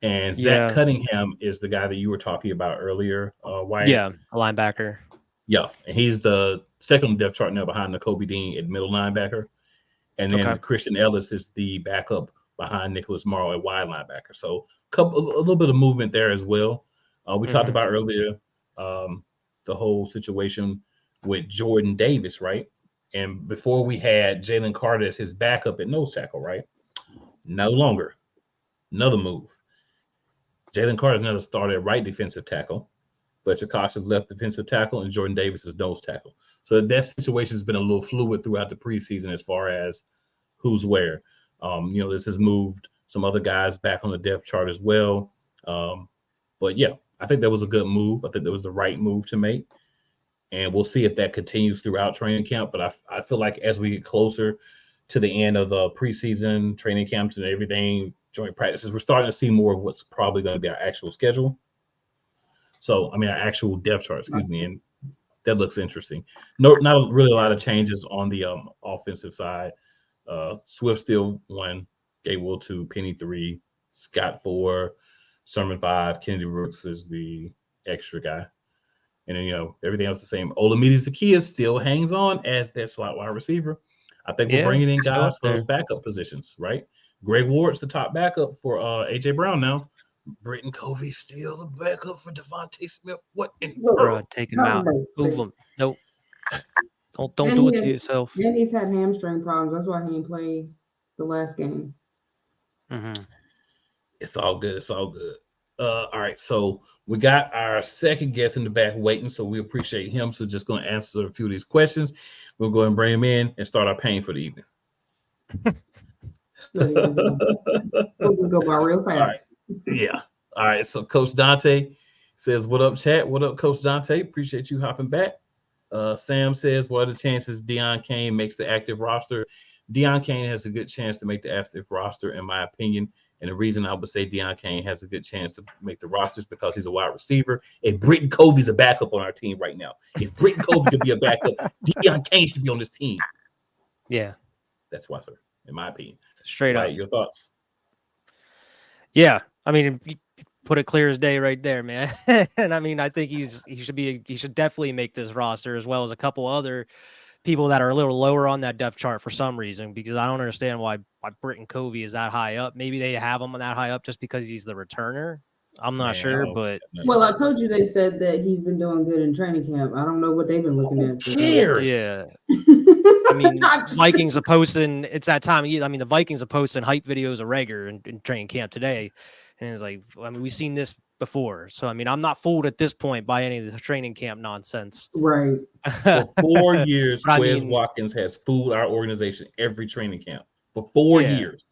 And Zach Cunningham is the guy that you were talking about earlier, Wyatt. Yeah, a linebacker. Yeah, and he's the second on the depth chart now behind Nakobe Dean at middle linebacker. And then Christian Ellis is the backup behind Nicholas Morrow at wide linebacker. So a little bit of movement there as well. We talked about earlier the whole situation with Jordan Davis, right? And before we had Jalen Carter as his backup at nose tackle, right? No longer. Another move. Jalen Carter is now started at right defensive tackle. Fletcher Cox is left defensive tackle, and Jordan Davis is nose tackle. So that situation has been a little fluid throughout the preseason as far as who's where. This has moved some other guys back on the depth chart as well. But yeah, I think that was a good move. I think that was the right move to make. And we'll see if that continues throughout training camp. But I feel like as we get closer to the end of the preseason training camps and everything, joint practices, we're starting to see more of what's probably going to be our actual schedule. So, our actual depth chart, excuse me, and that looks interesting. Not really a lot of changes on the offensive side. Swift still 1, Gabriel 2, Penny 3, Scott 4, Sermon 5, Kennedy Brooks is the extra guy. And then, everything else the same. Olamide Zaccheaus still hangs on as that slot wide receiver. I think we're bringing in guys for those backup positions, right? Greg Ward's the top backup for A.J. Brown now. Britton Covey still the backup for Devontae Smith. What in the world? Take him out. Move him. Nope. Don't do it to yourself. And he's had hamstring problems. That's why he didn't play the last game. It's all good. It's all good. All right. So we got our second guest in the back waiting. So we appreciate him. So just going to answer a few of these questions. We'll go ahead and bring him in and start our pain for the evening. We'll go by real fast. Yeah. All right. So Coach Dante says, "What up, chat? What up, Coach Dante? Appreciate you hopping back." Sam says, what are the chances Deion Kane makes the active roster? Deion Kane has a good chance to make the active roster, in my opinion. And the reason I would say Deion Kane has a good chance to make the roster is because he's a wide receiver. If Britton Covey's a backup on our team right now, if Britton Covey could be a backup, Deion Kane should be on this team. Yeah. That's why, sir, in my opinion. Straight up. Your thoughts? Yeah. I mean, you put it clear as day right there, man. And I mean, I think he should definitely make this roster, as well as a couple other people that are a little lower on that depth chart for some reason, because I don't understand why Britton Covey is that high up. Maybe they have him that high up just because he's the returner. I'm not sure, but well, I told you they said that he's been doing good in training camp. I don't know what they've been looking at. Yeah. I mean, Vikings are posting. It's that time of year. I mean, the Vikings are posting hype videos of Rager in training camp today, and it's like, I mean, we've seen this before. So I mean, I'm not fooled at this point by any of the training camp nonsense. Right. For 4 years, Quez Watkins has fooled our organization every training camp. For 4 years.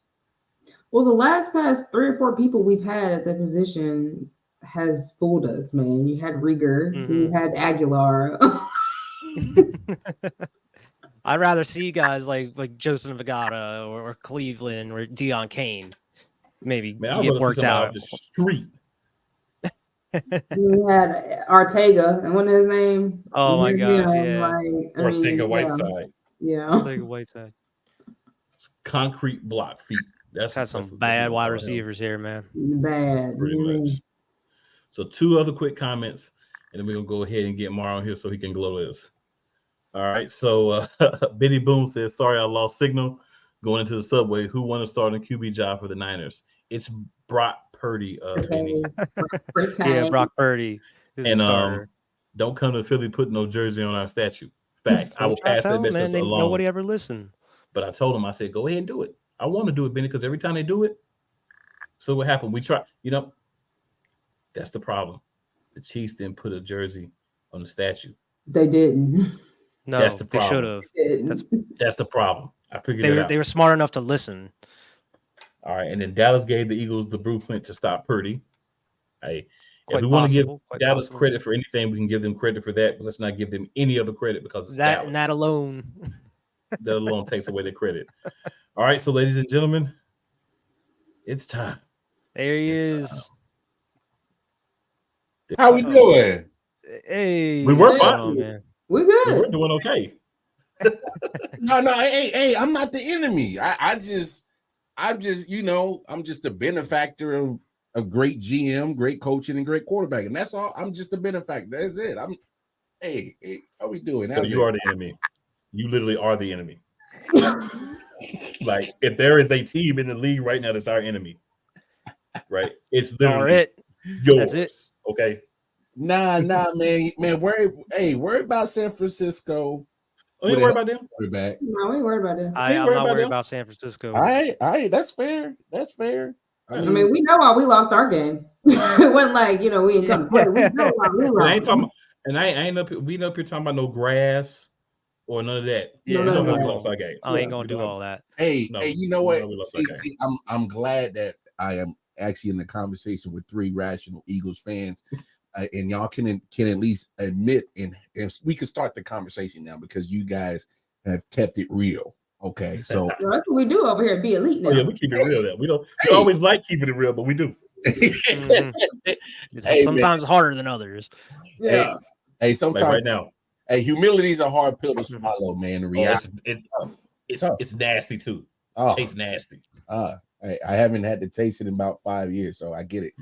Well, the past 3 or 4 people we've had at that position has fooled us, man. You had Rieger, you had Aguilar. I'd rather see guys like Joseph Vegata or Cleveland or Deion Kane maybe get worked out. The street. You had Ortega, and what is his name? Oh my gosh, Ortega Whiteside. Yeah. Ortega Whiteside. Concrete block feet. That's had some bad wide receivers here, man. Bad. Pretty much. So 2 other quick comments, and then we're going to go ahead and get Mar on here so he can glow us. All right. So Biddy Boom says, sorry, I lost signal going into the subway. Who won a starting QB job for the Niners? It's Brock Purdy. Yeah, Brock Purdy. And don't come to Philly put no jersey on our statue. Facts. I will pass that message along. Nobody ever listened. But I told him, I said, go ahead and do it. I want to do it, Benny, because every time they do it, so what happened? We try, that's the problem. The Chiefs didn't put a jersey on the statue. They didn't. No, that's the they should have. That's the problem. I figured it out. They were smart enough to listen. All right, and then Dallas gave the Eagles the blueprint to stop Purdy. If we want to give Dallas credit for anything, we can give them credit for that, but let's not give them any other credit because it's that Dallas. And that alone. That alone takes away their credit. All right, so ladies and gentlemen, it's time. There he is. How we doing? Hey, we were fine. Man. We're good. We're doing okay. No, hey, I'm not the enemy. I'm just, I'm just a benefactor of a great GM, great coaching, and great quarterback, and that's all. I'm just a benefactor. That's it. Hey, how we doing? So you are the enemy. You literally are the enemy. Like, if there is a team in the league right now that's our enemy, right? It's literally yours. That's it. Okay. Nah, man. Worry about San Francisco. Oh, you worry about them? Quarterback. No, we ain't worried about them. I'm not worried about San Francisco. All right, that's fair. I mean, we know why we lost our game. It wasn't like, we ain't come to play. We know why we lost. I ain't talking about, and I ain't up here, we up here talking about no grass or none of that. Yeah, we lost our game. I ain't gonna do all that. Hey, you know what? See, I'm glad that I am actually in the conversation with 3 rational Eagles fans, and y'all can at least admit and we can start the conversation now because you guys have kept it real. Okay, so that's what we do over here at Be Elite now. Oh, yeah, we keep it real. That we don't always like keeping it real, but we do. Sometimes harder than others. Yeah. Hey, sometimes like right now. Hey, humility is a hard pill to swallow, man. The reality, it's tough. It's nasty too. It's nasty. I haven't had to taste it in about 5 years, so I get it.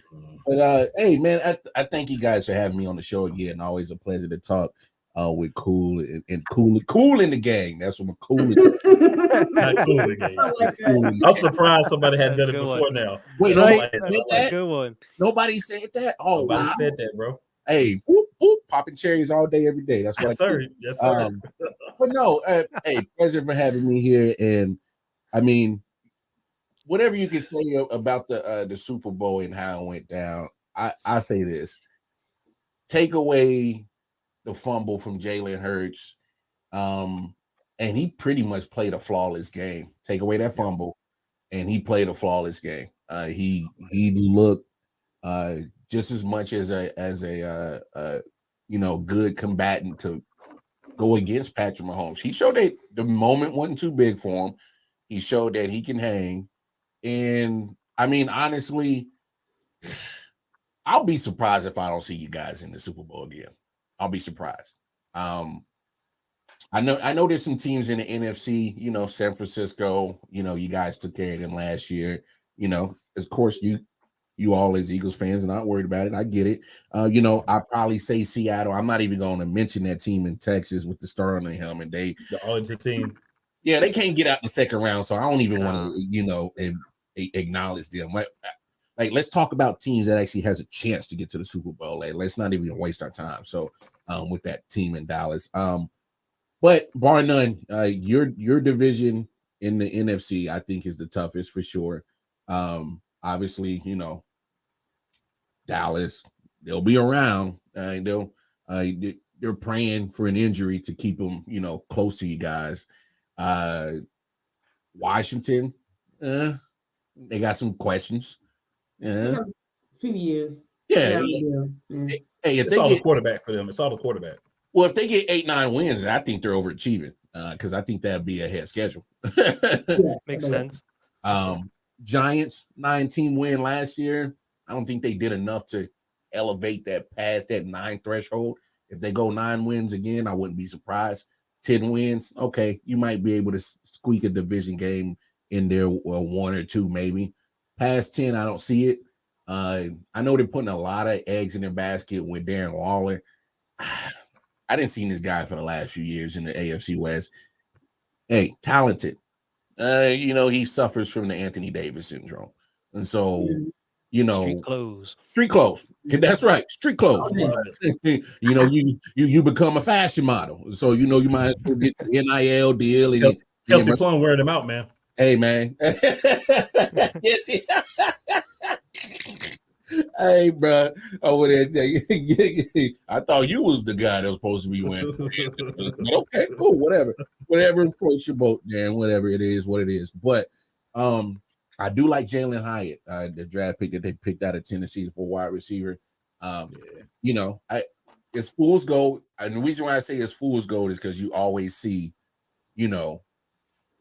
But hey, man, I thank you guys for having me on the show again. Always a pleasure to talk with Cool and Cool in the gang. That's what Cool in Not Cool in the gang. I'm surprised somebody had done it before one. Now. Wait, that's a good one. Nobody said that. Oh, nobody said that, bro. Hey, whoop, whoop, popping cherries all day, every day. That's what yes, sir. Yes, sir. But no, hey, pleasure for having me here. And I mean, whatever you can say about the Super Bowl and how it went down, I say this: take away the fumble from Jalen Hurts, and he pretty much played a flawless game. Take away that fumble, and he played a flawless game. He looked just as much as a good combatant to go against Patrick Mahomes. He showed that the moment wasn't too big for him. He showed that he can hang. And I mean, honestly, I'll be surprised if I don't see you guys in the Super Bowl again. I'll be surprised. I know there's some teams in the NFC, you know, San Francisco, you know, you guys took care of them last year. You know, of course, you all as Eagles fans are not worried about it. I get it. You know, I probably say Seattle. I'm not even going to mention that team in Texas with the star on the helmet. The Arlington team. Yeah, they can't get out in the second round, so I don't even want to, you know, acknowledge them. Like, let's talk about teams that actually has a chance to get to the Super Bowl. Like, let's not even waste our time. So, with that team in Dallas, but bar none, your division in the NFC, I think, is the toughest for sure. Obviously, you know, Dallas, they'll be around. They're praying for an injury to keep them, you know, close to you guys. Washington, they got some questions. A few years. Yeah. Hey, if it's all the quarterback for them. It's all the quarterback. Well, if they get 8-9 wins, I think they're overachieving because I think that'd be a head schedule. Makes sense. Giants 9-team win last year. I don't think they did enough to elevate that past that 9 threshold. If they go 9 wins again, I wouldn't be surprised. 10 wins, okay, you might be able to squeak a division game in there, 1 or 2 maybe. Past 10, I don't see it. I know they're putting a lot of eggs in their basket with Darren Waller. I didn't see this guy for the last few years in the AFC West. Hey, talented. You know, he suffers from the Anthony Davis syndrome. And so, you know, street clothes. That's right. Street clothes. You know, you become a fashion model. So, you know, you might as well get the NIL deal. And Kelsey Plum wearing them out, man. Hey, man. Yes. Hey, bro. Over there. I thought you was the guy that was supposed to be winning. But okay, cool. Whatever floats your boat, Dan. Whatever it is, what it is. But I do like Jalen Hyatt, the draft pick that they picked out of Tennessee for wide receiver. You know, it's fool's gold. And the reason why I say it's fool's gold is because you always see, you know,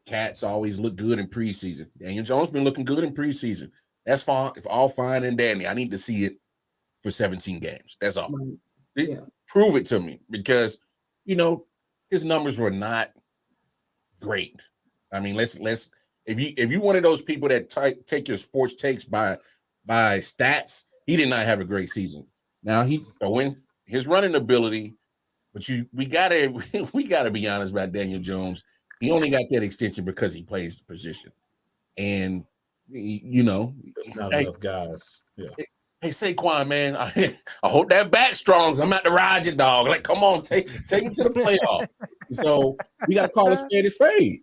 cats always look good in preseason. Daniel Jones been looking good in preseason. That's fine. If all fine and dandy, I need to see it for 17 games. That's all. Yeah. Prove it to me because, you know, his numbers were not great. I mean, let's if you one of those people that take your sports takes by stats, he did not have a great season. Now he win his running ability, but we gotta be honest about Daniel Jones. He only got that extension because he plays the position, and you know, not enough guys. Yeah. Hey Saquon, man, I hope that back strong. I'm at the ride your dog. Like, come on, take me to the playoff. So we gotta call a spade a spade.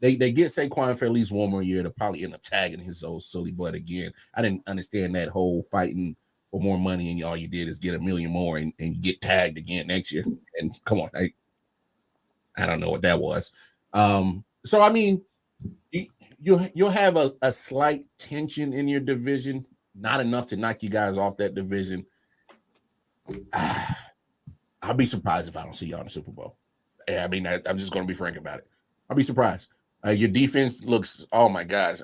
They get Saquon for at least one more year to probably end up tagging his old silly butt again. I didn't understand that whole fighting for more money and all you did is get $1 million more and get tagged again next year. And come on, I don't know what that was. So I mean, you'll have a slight tension in your division, not enough to knock you guys off that division. I'll be surprised if I don't see y'all in the Super Bowl. I mean, I'm just going to be frank about it. I'll be surprised. Your defense looks, oh my gosh.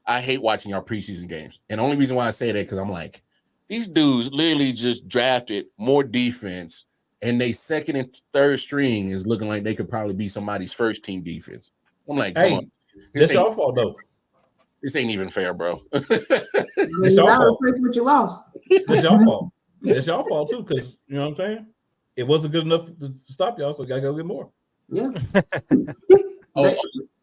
I hate watching y'all preseason games. And the only reason why I say that because I'm like, these dudes literally just drafted more defense and they second and third string is looking like they could probably be somebody's first team defense. I'm like, come on. It's your fault, though. This ain't even fair, bro. It's your fault. What you lost. It's your fault. It's your fault, too, because, you know what I'm saying? It wasn't good enough to stop y'all, so you got to go get more. Yeah.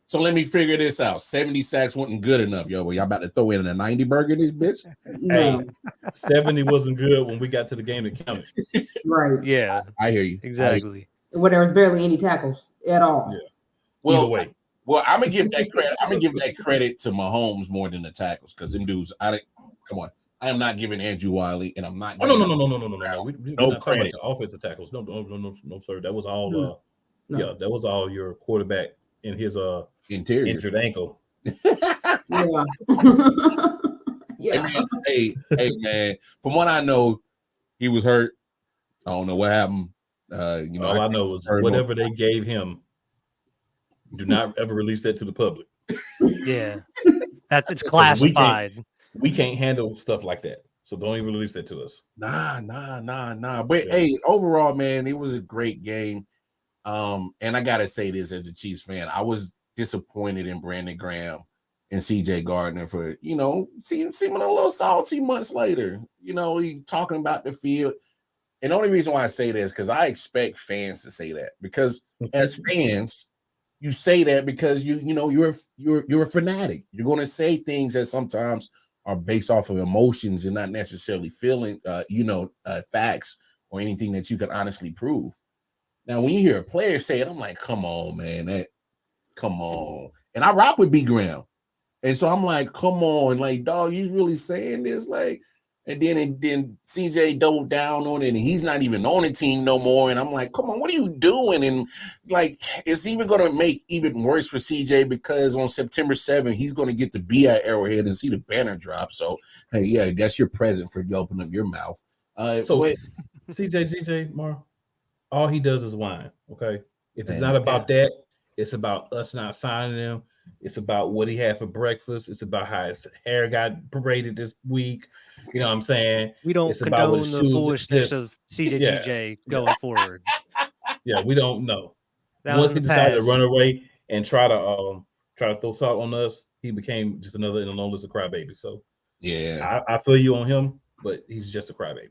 So let me figure this out. 70 sacks wasn't good enough, yo. Well, y'all about to throw in a 90 burger in this bitch? No. Hey, 70 wasn't good when we got to the game that counted. Right. Yeah. I hear you. Exactly. Where there was barely any tackles at all. Yeah. Well, either way. Well, I'm gonna give that credit. I'm gonna give that credit to Mahomes more than the tackles because them dudes. Come on. I am not giving Andrew Wiley, and I'm not. No. No No credit. Offensive tackles. No, sir. That was all. Yeah, that was all your quarterback in his interior injured ankle. Yeah. Yeah. Hey, man. From what I know, he was hurt I don't know what happened. All I know is whatever they gave him, do not ever release that to the public. Yeah, it's classified. We can't handle stuff like that, so don't even release that to us. Nah. But hey, overall, man, it was a great game. And I gotta say this as a Chiefs fan, I was disappointed in Brandon Graham and CJ Gardner for seeming a little salty months later. He talking about the field. And the only reason why I say that is because I expect fans to say that, because as fans, you say that because you're a fanatic. You're going to say things that sometimes are based off of emotions and not necessarily feeling, facts or anything that you can honestly prove. Now, when you hear a player say it, I'm like, come on, man, come on. And I rock with B. Graham, and so I'm like, come on, like, dog, you really saying this, like. And then CJ doubled down on it, and he's not even on the team no more. And I'm like, come on, what are you doing? And like, it's even going to make even worse for CJ because on September 7th, he's going to get to be at Arrowhead and see the banner drop. So, hey, yeah, that's your present for you opening up your mouth. CJ, Mar, all he does is whine, okay? If it's not about that, it's about us not signing him. It's about what he had for breakfast. It's about how his hair got braided this week. You know what I'm saying? We don't condone the foolishness of CJGJ going forward. Yeah, we don't know. Once he decided to run away and try to throw salt on us, he became just another in a long list of crybabies. So yeah, I feel you on him, but he's just a crybaby.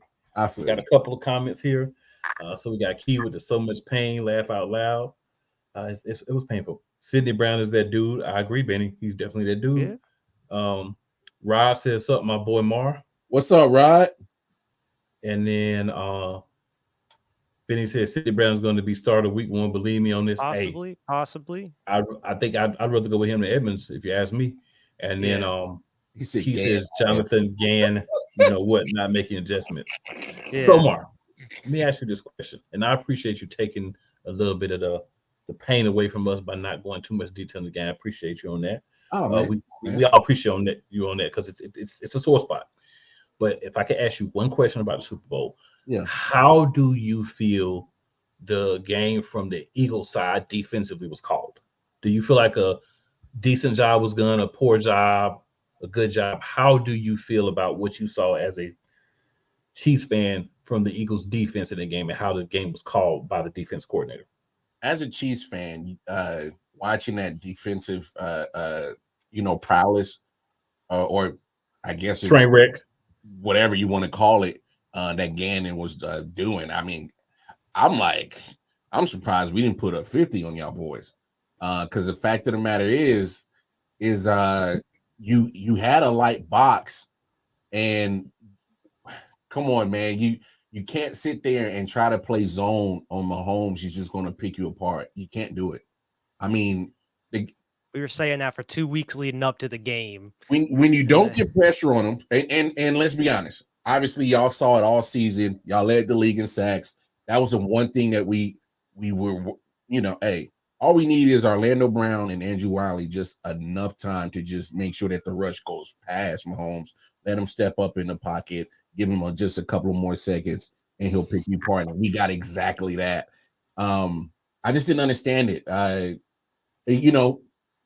We got a couple of comments here. So we got Key with the so much pain, laugh out loud. It was painful. Sidney Brown is that dude. I agree, Benny. He's definitely that dude. Yeah. Rod says something, my boy Mar. What's up, Rod? And then Benny says Sidney Brown is going to be starter week 1. Believe me on this. Possibly. I think I'd rather go with him than Edmonds if you ask me. And then he says Jonathan Gann, not making adjustments. Yeah. So Mar, let me ask you this question, and I appreciate you taking a little bit of the pain away from us by not going too much detail in the game. I appreciate you on that. We all appreciate you on that because it's a sore spot. But if I could ask you one question about the Super Bowl, how do you feel the game from the Eagles side defensively was called? Do you feel like a decent job was done, a poor job, a good job? How do you feel about what you saw as a Chiefs fan from the Eagles defense in the game and how the game was called by the defense coordinator? As a Chiefs fan, watching that defensive, prowess, or I guess it's train wreck, whatever you want to call it, that Gannon was doing. I mean, I'm surprised we didn't put a 50 on y'all boys, because the fact of the matter is you had a light box, and come on, man, you can't sit there and try to play zone on Mahomes. He's just going to pick you apart. You can't do it. I mean, we were saying that for 2 weeks leading up to the game. When you don't get pressure on him, and let's be honest, obviously y'all saw it all season. Y'all led the league in sacks. That was the one thing that we were, all we need is Orlando Brown and Andrew Wiley just enough time to just make sure that the rush goes past Mahomes. Let him step up in the pocket, give him just a couple of more seconds, and he'll pick you apart. And we got exactly that. I just didn't understand it.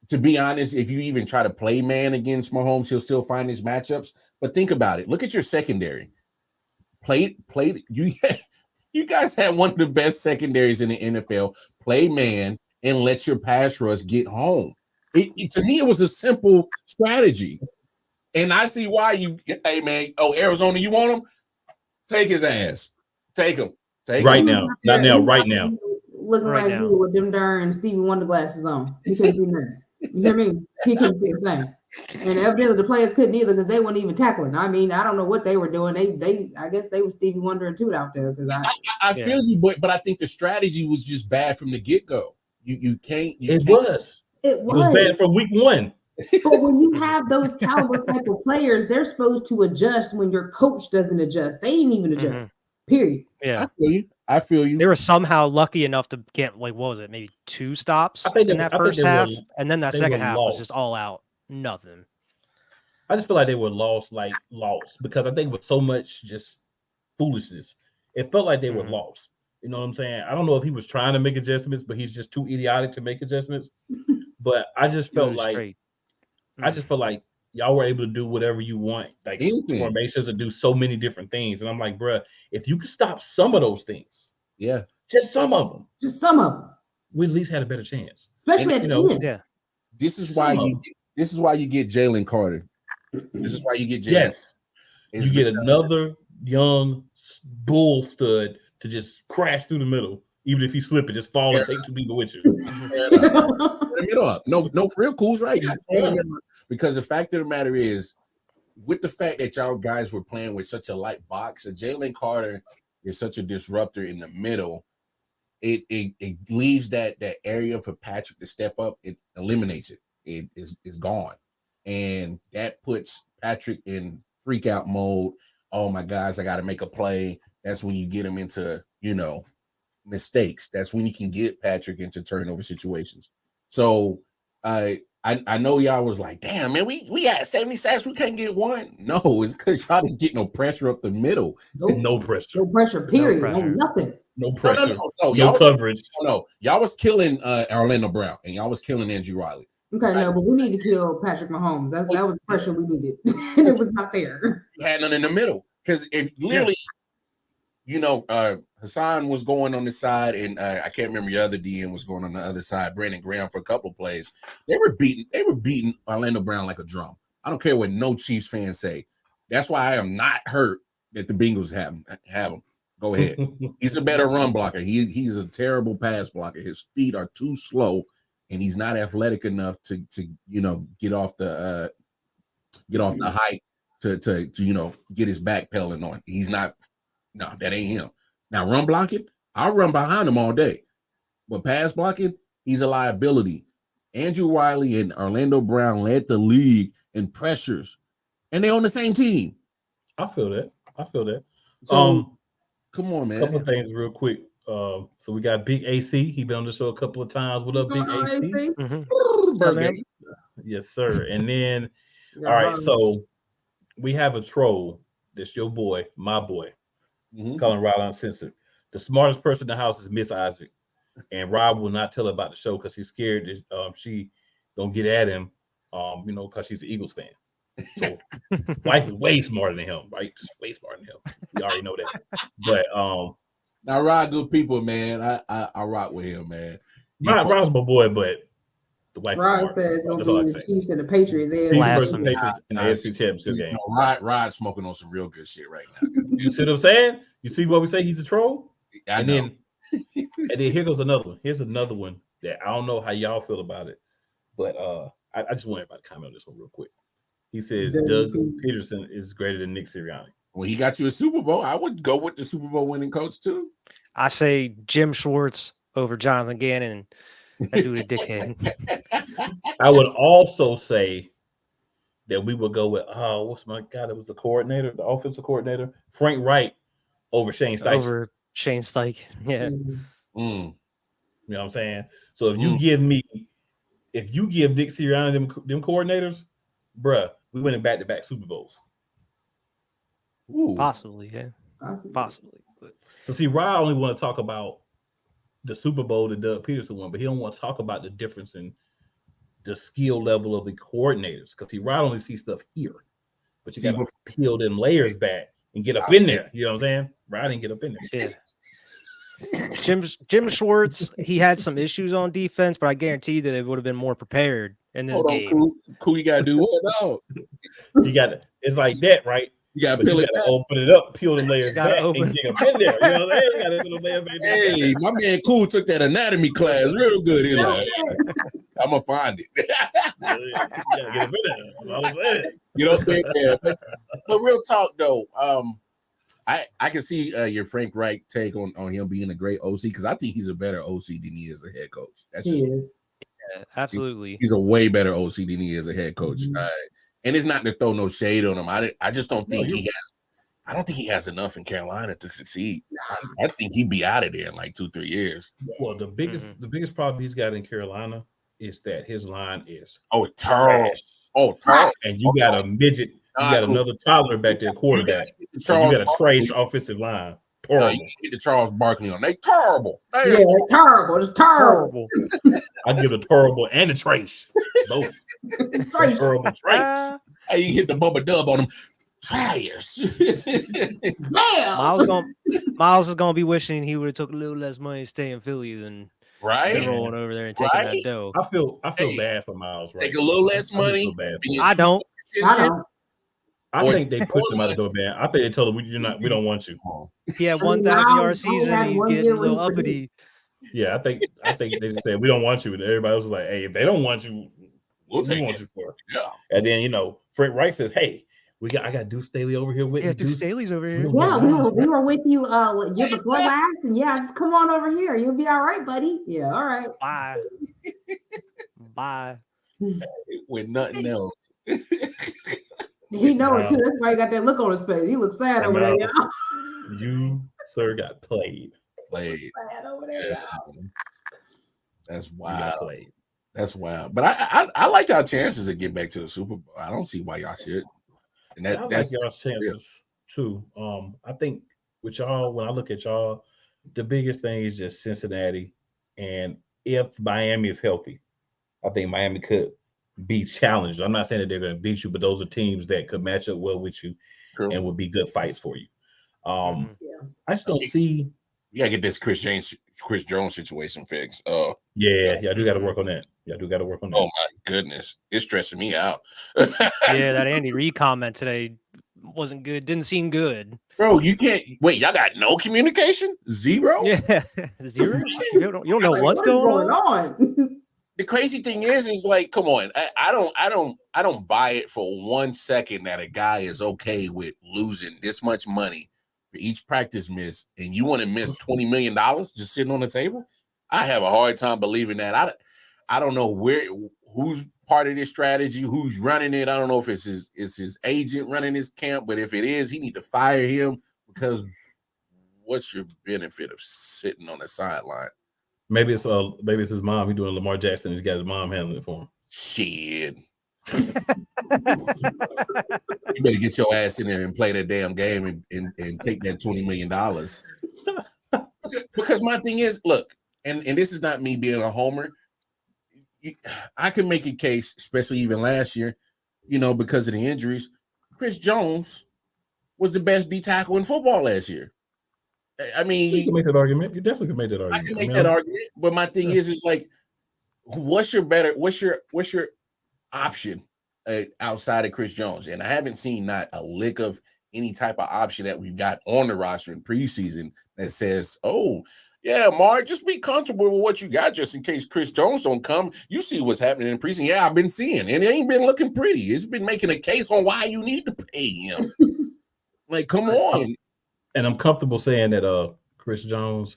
To be honest, if you even try to play man against Mahomes, he'll still find his matchups. But think about it. Look at your secondary. Played. You guys had one of the best secondaries in the NFL. Play man and let your pass rush get home. To me, it was a simple strategy. And I see why hey, man, Arizona, you want him? Take his ass. Take him. Right now. Not now, right now. Looking right like you with them darn Stevie Wonder glasses on. He couldn't see nothing. You hear me? He couldn't see a thing. And evidently the players couldn't either because they weren't even tackling. I mean, I don't know what they were doing. I guess they were Stevie Wonder and Toot out there. Because I feel you, but I think the strategy was just bad from the get-go. You can't. It was bad from week 1. But when you have those caliber type of players, they're supposed to adjust when your coach doesn't adjust. They didn't even adjust. Mm-hmm. Period. Yeah, I feel you. They were somehow lucky enough to get maybe 2 stops in that first half, and then that second half was just all out. Nothing. I just feel like they were lost because I think with so much just foolishness it felt like they were Mhm. lost. You know what I'm saying? I don't know if he was trying to make adjustments, but he's just too idiotic to make adjustments. But I just Doing felt it like straight. I just felt like y'all were able to do whatever you want, like Anything. formations, and do so many different things. And I'm like, bruh, if you could stop some of those things, Yeah. just some of them, Just some of them, we at least had a better chance. especially And, at you the know, end. Yeah. This is why you get Jalen Carter. This is why you get Jalen. Yes, It's you get because- another young bull stud to just crash through the middle, even if you slip it, just fall and take two people with you. the middle up. No, for real, Cool's right. You tear the middle up. Because the fact of the matter is, with the fact that y'all guys were playing with such a light box, and Jalen Carter is such a disruptor in the middle, it leaves that area for Patrick to step up. It eliminates it. It is gone, and that puts Patrick in freak out mode. Oh my gosh, I got to make a play. That's when you get him into mistakes. That's when you can get Patrick into turnover situations. So I know y'all was like, damn man, we got 70 sacks, we can't get one. No, it's because y'all didn't get no pressure up the middle. No pressure. No pressure, period. No, pressure. nothing. No pressure. No, No coverage. Y'all was killing Orlando Brown and y'all was killing Andrew Riley. Okay, no, but we need to kill Patrick Mahomes. That was the pressure we needed, and it was not there. You had none in the middle. Because if literally, Hassan was going on this side, and I can't remember your other DM was going on the other side. Brandon Graham for a couple of plays. They were beating Orlando Brown like a drum. I don't care what no Chiefs fans say. That's why I am not hurt that the Bengals have him. Go ahead. He's a better run blocker. He's a terrible pass blocker. His feet are too slow, and he's not athletic enough to get off the height to get his back pedaling on. He's not. No, that ain't him. Now run blocking, I'll run behind him all day. But pass blocking, he's a liability. Andrew Riley and Orlando Brown led the league in pressures, and they're on the same team. I feel that. So come on, man. Couple of things real quick. So we got Big AC. He been on the show a couple of times. What up, Big AC? Mhm. Yes, sir. And then, all right, so we have a troll. That's your boy, my boy, calling Rod Uncensored. The smartest person in the house is Miss Isaac, and Rob will not tell her about the show because he's scared that she gonna get at him, because she's an Eagles fan. So wife is way smarter than him, right? Just way smarter than him. We already know that. But now Rod, good people, man. I rock with him, man. Rod's my boy, but the wife Rod is smart. says it's That's gonna all be I the say. Chiefs and the Patriots. Blasphemy. Patriots in the AFC Championship game. Rod smoking on some real good shit right now. You see what I'm saying? You see what we say? He's a troll. I and know. then here goes another one. Here's another one that I don't know how y'all feel about it, but I just want everybody to comment on this one real quick. He says Doug Peterson is greater than Nick Sirianni. When he got you a Super Bowl, I would go with the Super Bowl winning coach too. I say Jim Schwartz over Jonathan Gannon. That dude a dickhead. I would also say that we would go with what's my God? It was the coordinator, the offensive coordinator, Frank Wright over Shane Steichen. Over Shane Steichen. Yeah. Mm. You know what I'm saying? So if you give Nick Sirianni them coordinators, bruh, we winning back-to-back Super Bowls. Ooh. Possibly, yeah. Possibly. But So see, Rod only want to talk about the Super Bowl that Doug Peterson won, but he don't want to talk about the difference in the skill level of the coordinators because Rod only sees stuff here. But you got to peel them layers back and get up in there. You know what I'm saying? Rod didn't get up in there. Yeah. Jim Schwartz, he had some issues on defense, but I guarantee you that they would have been more prepared in this game. Cool, you gotta do what now? You got to. It's like that, right? You gotta But you got to open it up, peel the layers back, and open. get up in there. You know what I'm saying? You got to put the layers back there. Hey, my man Cool took that anatomy class real good. He's like, I'm gonna find it. You gotta get up in there. That's all I'm saying. You don't think that? But real talk though, I can see your Frank Reich take on him being a great OC because I think he's a better OC than he is a head coach. That's just, Yeah, absolutely. he's a way better OC than he is a head coach. And it's not to throw no shade on him. I just don't think he has. I don't think he has enough in Carolina to succeed. I think he'd be out of there in like 2-3 years. Well, the biggest problem he's got in Carolina is that his line is terrible. Terrible. And you got a midget. You got another toddler back there, quarterback. So you got a trash offensive line. Horrible. You get the Charles Barkley on. They terrible. Yeah, it's terrible. It's terrible. I give a terrible and a trace. Both. Terrible trace. Hey, you hit the Bubba Dub on them. Trash. Miles is gonna be wishing he would have took a little less money to stay in Philly than rolling over there and taking that dough. I feel bad for Miles. Right? Take a little less money. I don't. I think they pushed him out the door, man. I think they told him we don't want you. He had 1,000-yard season. He's getting a little uppity. Yeah, I think they said we don't want you, and everybody else was like, "Hey, if they don't want you, we'll take want you for it." Yeah. And then Frank Wright says, "Hey, I got Deuce Staley over here with you. Deuce Staley's over here. Yeah, we were with you year before last, and just come on over here. You'll be all right, buddy. Yeah, all right. Bye. With nothing else." He know it too. That's why he got that look on his face. He looks sad over there. You, sir, got played. Sad over there. That's wild. That's wild. But I like our chances to get back to the Super Bowl. I don't see why y'all should. And that's like y'all's chances too. I think with y'all, when I look at y'all, the biggest thing is just Cincinnati. And if Miami is healthy, I think Miami could be challenged. I'm not saying that they're going to beat you, but those are teams that could match up well with you and would be good fights for you. I just don't see. You gotta get this Chris Jones situation fixed. I do got to work on that. Oh my goodness, it's stressing me out. Yeah, that Andy Reid comment today wasn't good. Didn't seem good, bro. You can't wait. Y'all got no communication. Zero. Yeah, zero. You don't know what's going on. The crazy thing is like, come on. I don't buy it for 1 second that a guy is okay with losing this much money for each practice miss, and you want to miss $20 million just sitting on the table. I have a hard time believing that. I don't know who's part of this strategy, who's running it. I don't know if it's his agent running his camp, but if it is, he need to fire him, because what's your benefit of sitting on the sideline? Maybe it's his mom. He's doing Lamar Jackson. He's got his mom handling it for him. Shit. You better get your ass in there and play that damn game and take that $20 million. Because my thing is, look, and this is not me being a homer. I can make a case, especially even last year, because of the injuries. Chris Jones was the best D tackle in football last year. I mean, you can make that argument. You definitely can make that argument. I can make that argument, but my thing is like, what's your option outside of Chris Jones? And I haven't seen not a lick of any type of option that we've got on the roster in preseason that says, "Oh, yeah, Mark, just be comfortable with what you got, just in case Chris Jones don't come." You see what's happening in preseason. Yeah, I've been seeing, and it ain't been looking pretty. It's been making a case on why you need to pay him. Like, come on. And I'm comfortable saying that Chris Jones,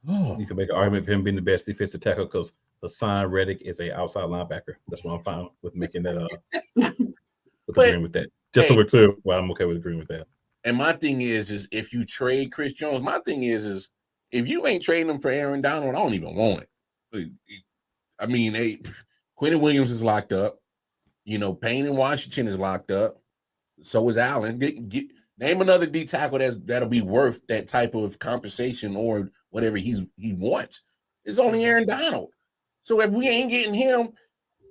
you can make an argument for him being the best defensive tackle, because Hassan Reddick is an outside linebacker. That's what I'm fine with making that agreeing with that. Just so we're clear, I'm okay with agreeing with that. And my thing is if you trade Chris Jones, my thing is if you ain't trading him for Aaron Donald, I don't even want it. I mean, Quentin Williams is locked up. Payne in Washington is locked up. So is Allen. Name another D tackle that'll be worth that type of compensation or whatever he wants. It's only Aaron Donald. So if we ain't getting him,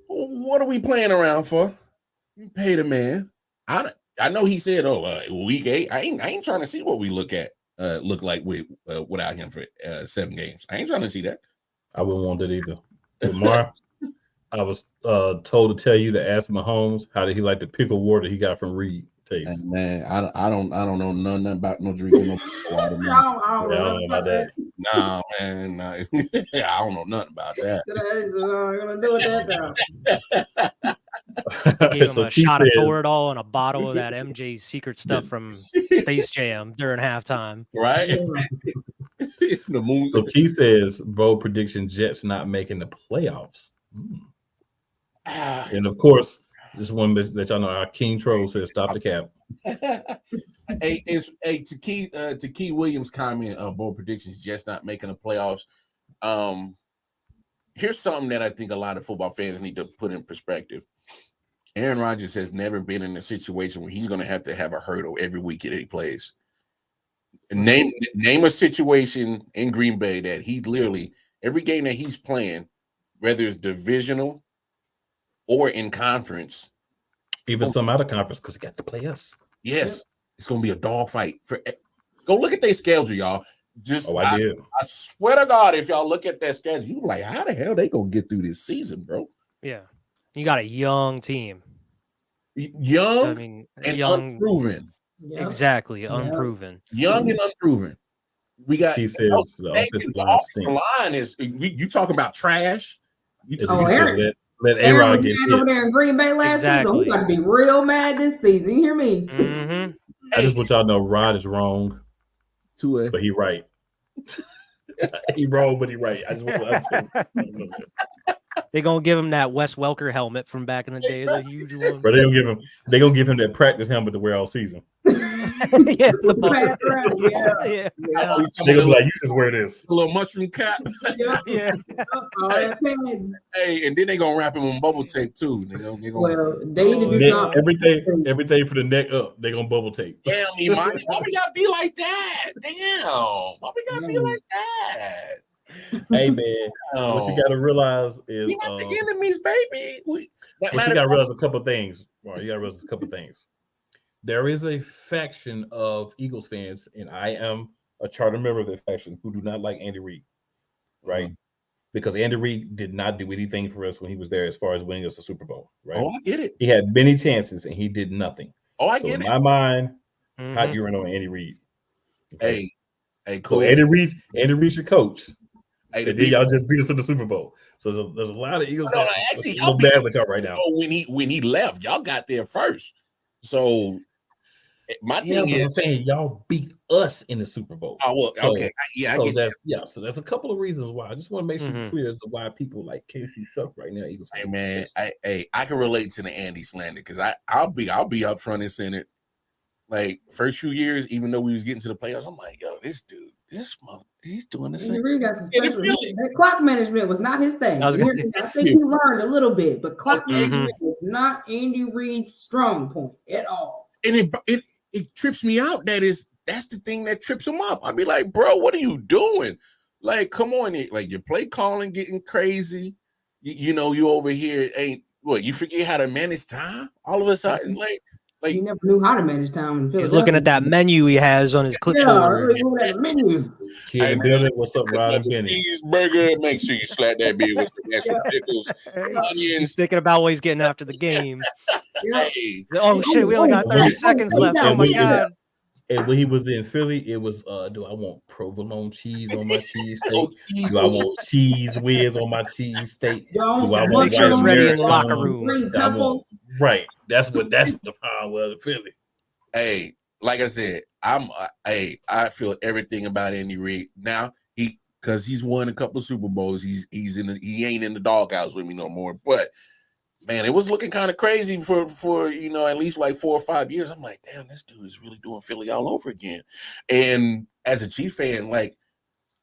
what are we playing around for? You pay the man. I know he said, week 8. I ain't trying to see what we look like without him for 7 games. I ain't trying to see that. I wouldn't want that either. Lamar, I was told to tell you to ask Mahomes how did he like the pickle water he got from Reed. Taste. Man, I don't know nothing about no drinking no water. I don't know about that. Nah, man, nah. I don't know nothing about that. I'm gonna do with that. Gave him a shot of Toradol and a bottle of that MJ secret stuff from Space Jam during halftime. Right. The moon. So Keith says, bold prediction: Jets not making the playoffs. And of course, this one that y'all know, our King Troll says, "Stop the cap." To Key Williams' comment of bold predictions, Jets not making the playoffs. Here's something that I think a lot of football fans need to put in perspective. Aaron Rodgers has never been in a situation where he's going to have a hurdle every week that he plays. Name a situation in Green Bay that he literally every game that he's playing, whether it's divisional or in conference, Even some out of conference because he got to play us. yes, it's gonna be a dog fight. Go look at their schedule, y'all. I did. I swear to God, if y'all look at that schedule, you like, how the hell they gonna get through this season, bro? Yeah, you got a young team. Young I mean, and young, unproven. Yep. exactly, Yep. unproven. Young and unproven. We got He says the offensive line is you talking about trash. You stinks. Oh, He said, Aaron- let Aaron A-Rod was get mad over hit. there in Green Bay last season. Exactly. We got to be real mad this season. You hear me? Mm-hmm. I just want y'all to know Rod is wrong, to but he right. He wrong, but he right. I just want They're gonna give him that Wes Welker helmet from back in the day, the huge one. But they gonna give him that practice helmet to wear all season. Yeah, the Pass around, yeah. yeah, Yeah. They gonna be like, you just wear this. a little mushroom cap. yeah. All that pain. Hey, and then they gonna wrap him in bubble tape too. They gonna Well, they need to do Neck, something. everything for the neck up, they gonna bubble tape. damn me, man. Why we gotta be like that? Damn. Why we gotta be like that? Hey man, what you gotta realize is We not the enemies, baby. but you gotta realize a couple things. Well, you gotta realize a couple things. There is a faction of Eagles fans, and I am a charter member of that faction, who do not like Andy Reid, right? Because Andy Reid did not do anything for us when he was there as far as winning us a Super Bowl, right? Oh, I get it. He had many chances and he did nothing. Oh, I So get in it. my mind, Mhm. hot urine on Andy Reid. Okay? Hey, So cool. Andy Reid's your coach. Hey, And then y'all just beat us to the Super Bowl. So there's a lot of Eagles. No, fans actually, a y'all little beat bad us with y'all right now. when he left, y'all got there first. So my Yeah, thing but I'm is, saying y'all beat us in the Super Bowl. oh well, So- okay, I So get that. so there's a couple of reasons why. I just want to make sure Mhm. clear as to why people like KC suck right now. Eagles Hey fans. man, I can relate to the Andy slander because I'll be up front and center. Like first few years, even though we was getting to the playoffs, I'm like, yo, this dude, he's doing the He same. really got some Yeah, special. really. That clock management was not his thing. I was gonna- I think he learned a little bit, but clock Okay. management was not Andy Reid's strong point at all. And it trips me out. That's the thing that trips him up. I'd be like, bro, what are you doing? Like, come on, like your play calling getting crazy. You know, you over here ain't what you forget how to manage time all of a sudden. Like He never knew how to manage time in Philadelphia. He's looking at that menu he has on his Yeah, clipboard. really moving at the menu. Kid Hey, in man. building, what's up, Rod and the Benny? cheeseburger. Make sure you slap that beer with some extra pickles, He's onions. thinking about what he's getting after the game. Yeah. Hey, Oh shit, we only got 30 seconds left. Oh my And god. And when he was in Philly, it was do I want provolone cheese on my cheese oh, steak? Do I want cheese whiz on my cheese steak? Y'all Do I some want Make sure it's white ready in the American? locker room. green Do I want- peppers. Right. That's what the problem was in Philly. hey, like I said, I feel everything about Andy Reid. Now because he's won a couple of Super Bowls, he ain't in the doghouse with me no more. But man, it was looking kind of crazy for at least like 4 or 5 years. I'm like, damn, this dude is really doing Philly all over again. And as a Chief fan, like,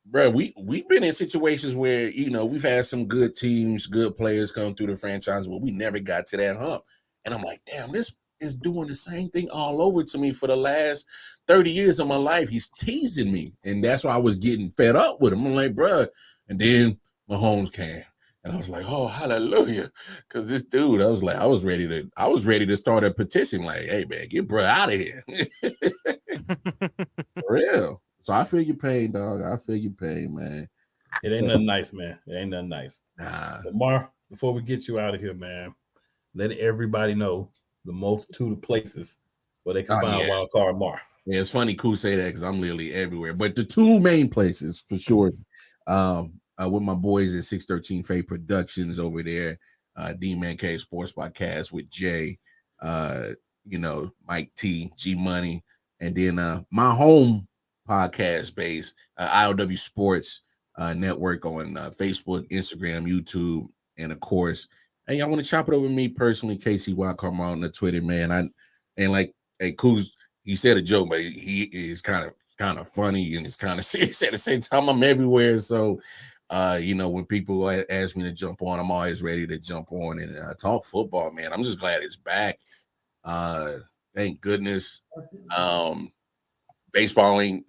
bro, we've been in situations where we've had some good teams, good players come through the franchise, but we never got to that hump. And I'm like, damn, this is doing the same thing all over to me for the last 30 years of my life. He's teasing me, and that's why I was getting fed up with him. I'm like, bro, and then Mahomes came. And I was like, oh, hallelujah. Because this dude, I was ready to start a petition. Like, hey, man, get bro out of here. For real. So I feel your pain, dog. I feel your pain, man. It ain't nothing nice, man. It ain't nothing nice. Nah. But Mar, before we get you out of here, man, let everybody know the multitude of places where they can find Wild Card Mar. Yeah, it's funny, cool say that because I'm literally everywhere. But the two main places for sure, with my boys at 613 Fate Productions over there, D-Man K Sports Podcast with Jay, Mike T, G Money, and then my home podcast base, IOW Sports Network on Facebook, Instagram, YouTube, and of course, hey, y'all want to chop it over with me personally, KC Wildcard on the Twitter, man. Kuz, he said a joke, but he is kind of funny and it's kind of serious at the same time. I'm everywhere, so when people ask me to jump on, I'm always ready to jump on and talk football, man. I'm just glad it's back. Thank goodness. baseball ain't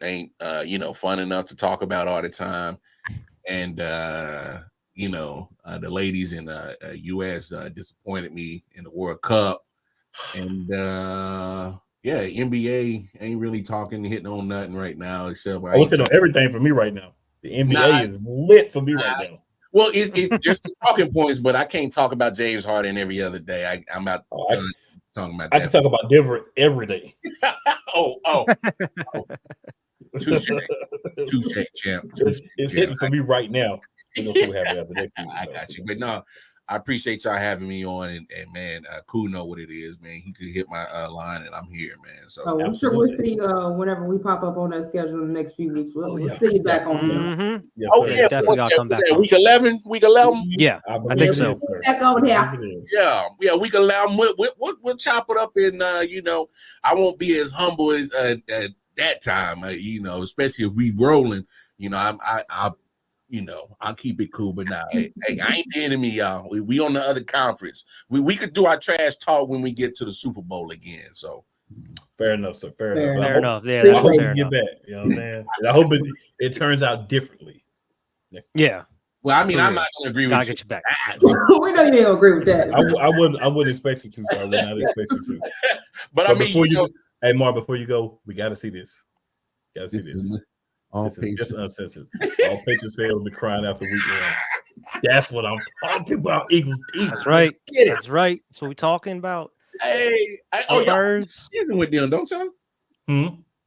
fun enough to talk about all the time, and the ladies in the U.S. Disappointed me in the World Cup, and NBA ain't really hitting on nothing right now except I was hitting on everything for me right now. The NBA is lit for me right now. Well, it just talking points, but I can't talk about James Harden every other day. I'm not talking about that. I can talk about Denver every day. oh. Touche, champ. It's hitting for me right now. I got you. But no, I appreciate y'all having me on, and man, Cool know what it is, man. He could hit my line, and I'm here, man. So I'm sure we'll see whenever we pop up on that schedule in the next few weeks. We'll see you back on here. Yes, definitely gotta come back. Week 11. Yeah, I think so. Back on here. Yeah. Week 11. We'll chop it up, and I won't be as humble as at that time. Especially if we rolling. I'll keep it cool, but hey, I ain't the enemy, y'all. We on the other conference. We could do our trash talk when we get to the Super Bowl again. So fair enough, sir. Fair enough. Yeah, I hope you get back. You know what I'm saying? And I hope it turns out differently. Yeah. Well, I mean, I'm not gonna agree with you. Get you back. We know you don't agree with that. I wouldn't expect you to, so I would not expect you to. But I mean, hey, Mark, before you go, we got to see this. Got to see this. This is just uncensored. All Patriots fans will be crying out the weekend. That's what I'm talking about. Eagles. That's right. That's right. That's what we're talking about. Hey, Birds. Season with them, don't y'all?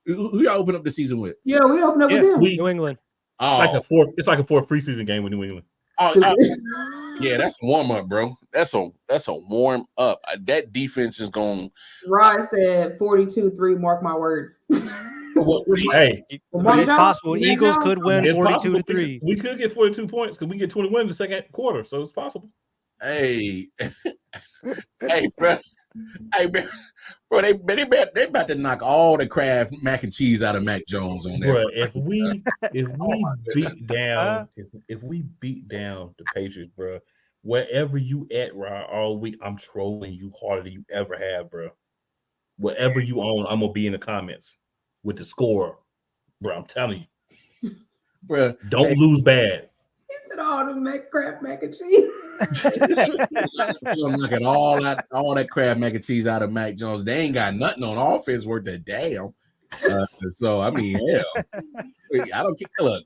Who y'all open up the season with? Yeah, we open up with them. New England. It's like a fourth preseason game with New England. Yeah, that's a warm up, bro. That's a warm up. That defense is going. Rod said 42-3. Mark my words. Hey, it's possible. Eagles could win 42-3. We could get 42 points because we get 21 in the second quarter, so it's possible. Hey, bro. Hey, bro, they about to knock all the Kraft mac and cheese out of Mac Jones on that. Bro, if we beat down the Patriots, bro, wherever you at, Rod, all week, I'm trolling you harder than you ever have, bro. Whatever you own, I'm gonna be in the comments with the score, bro. I'm telling you, bro. Don't lose bad. He said all the Kraft mac and cheese. I'm knocking all that Kraft mac and cheese out of Mac Jones. They ain't got nothing on offense worth a damn. So I mean, hell, I don't care. Look,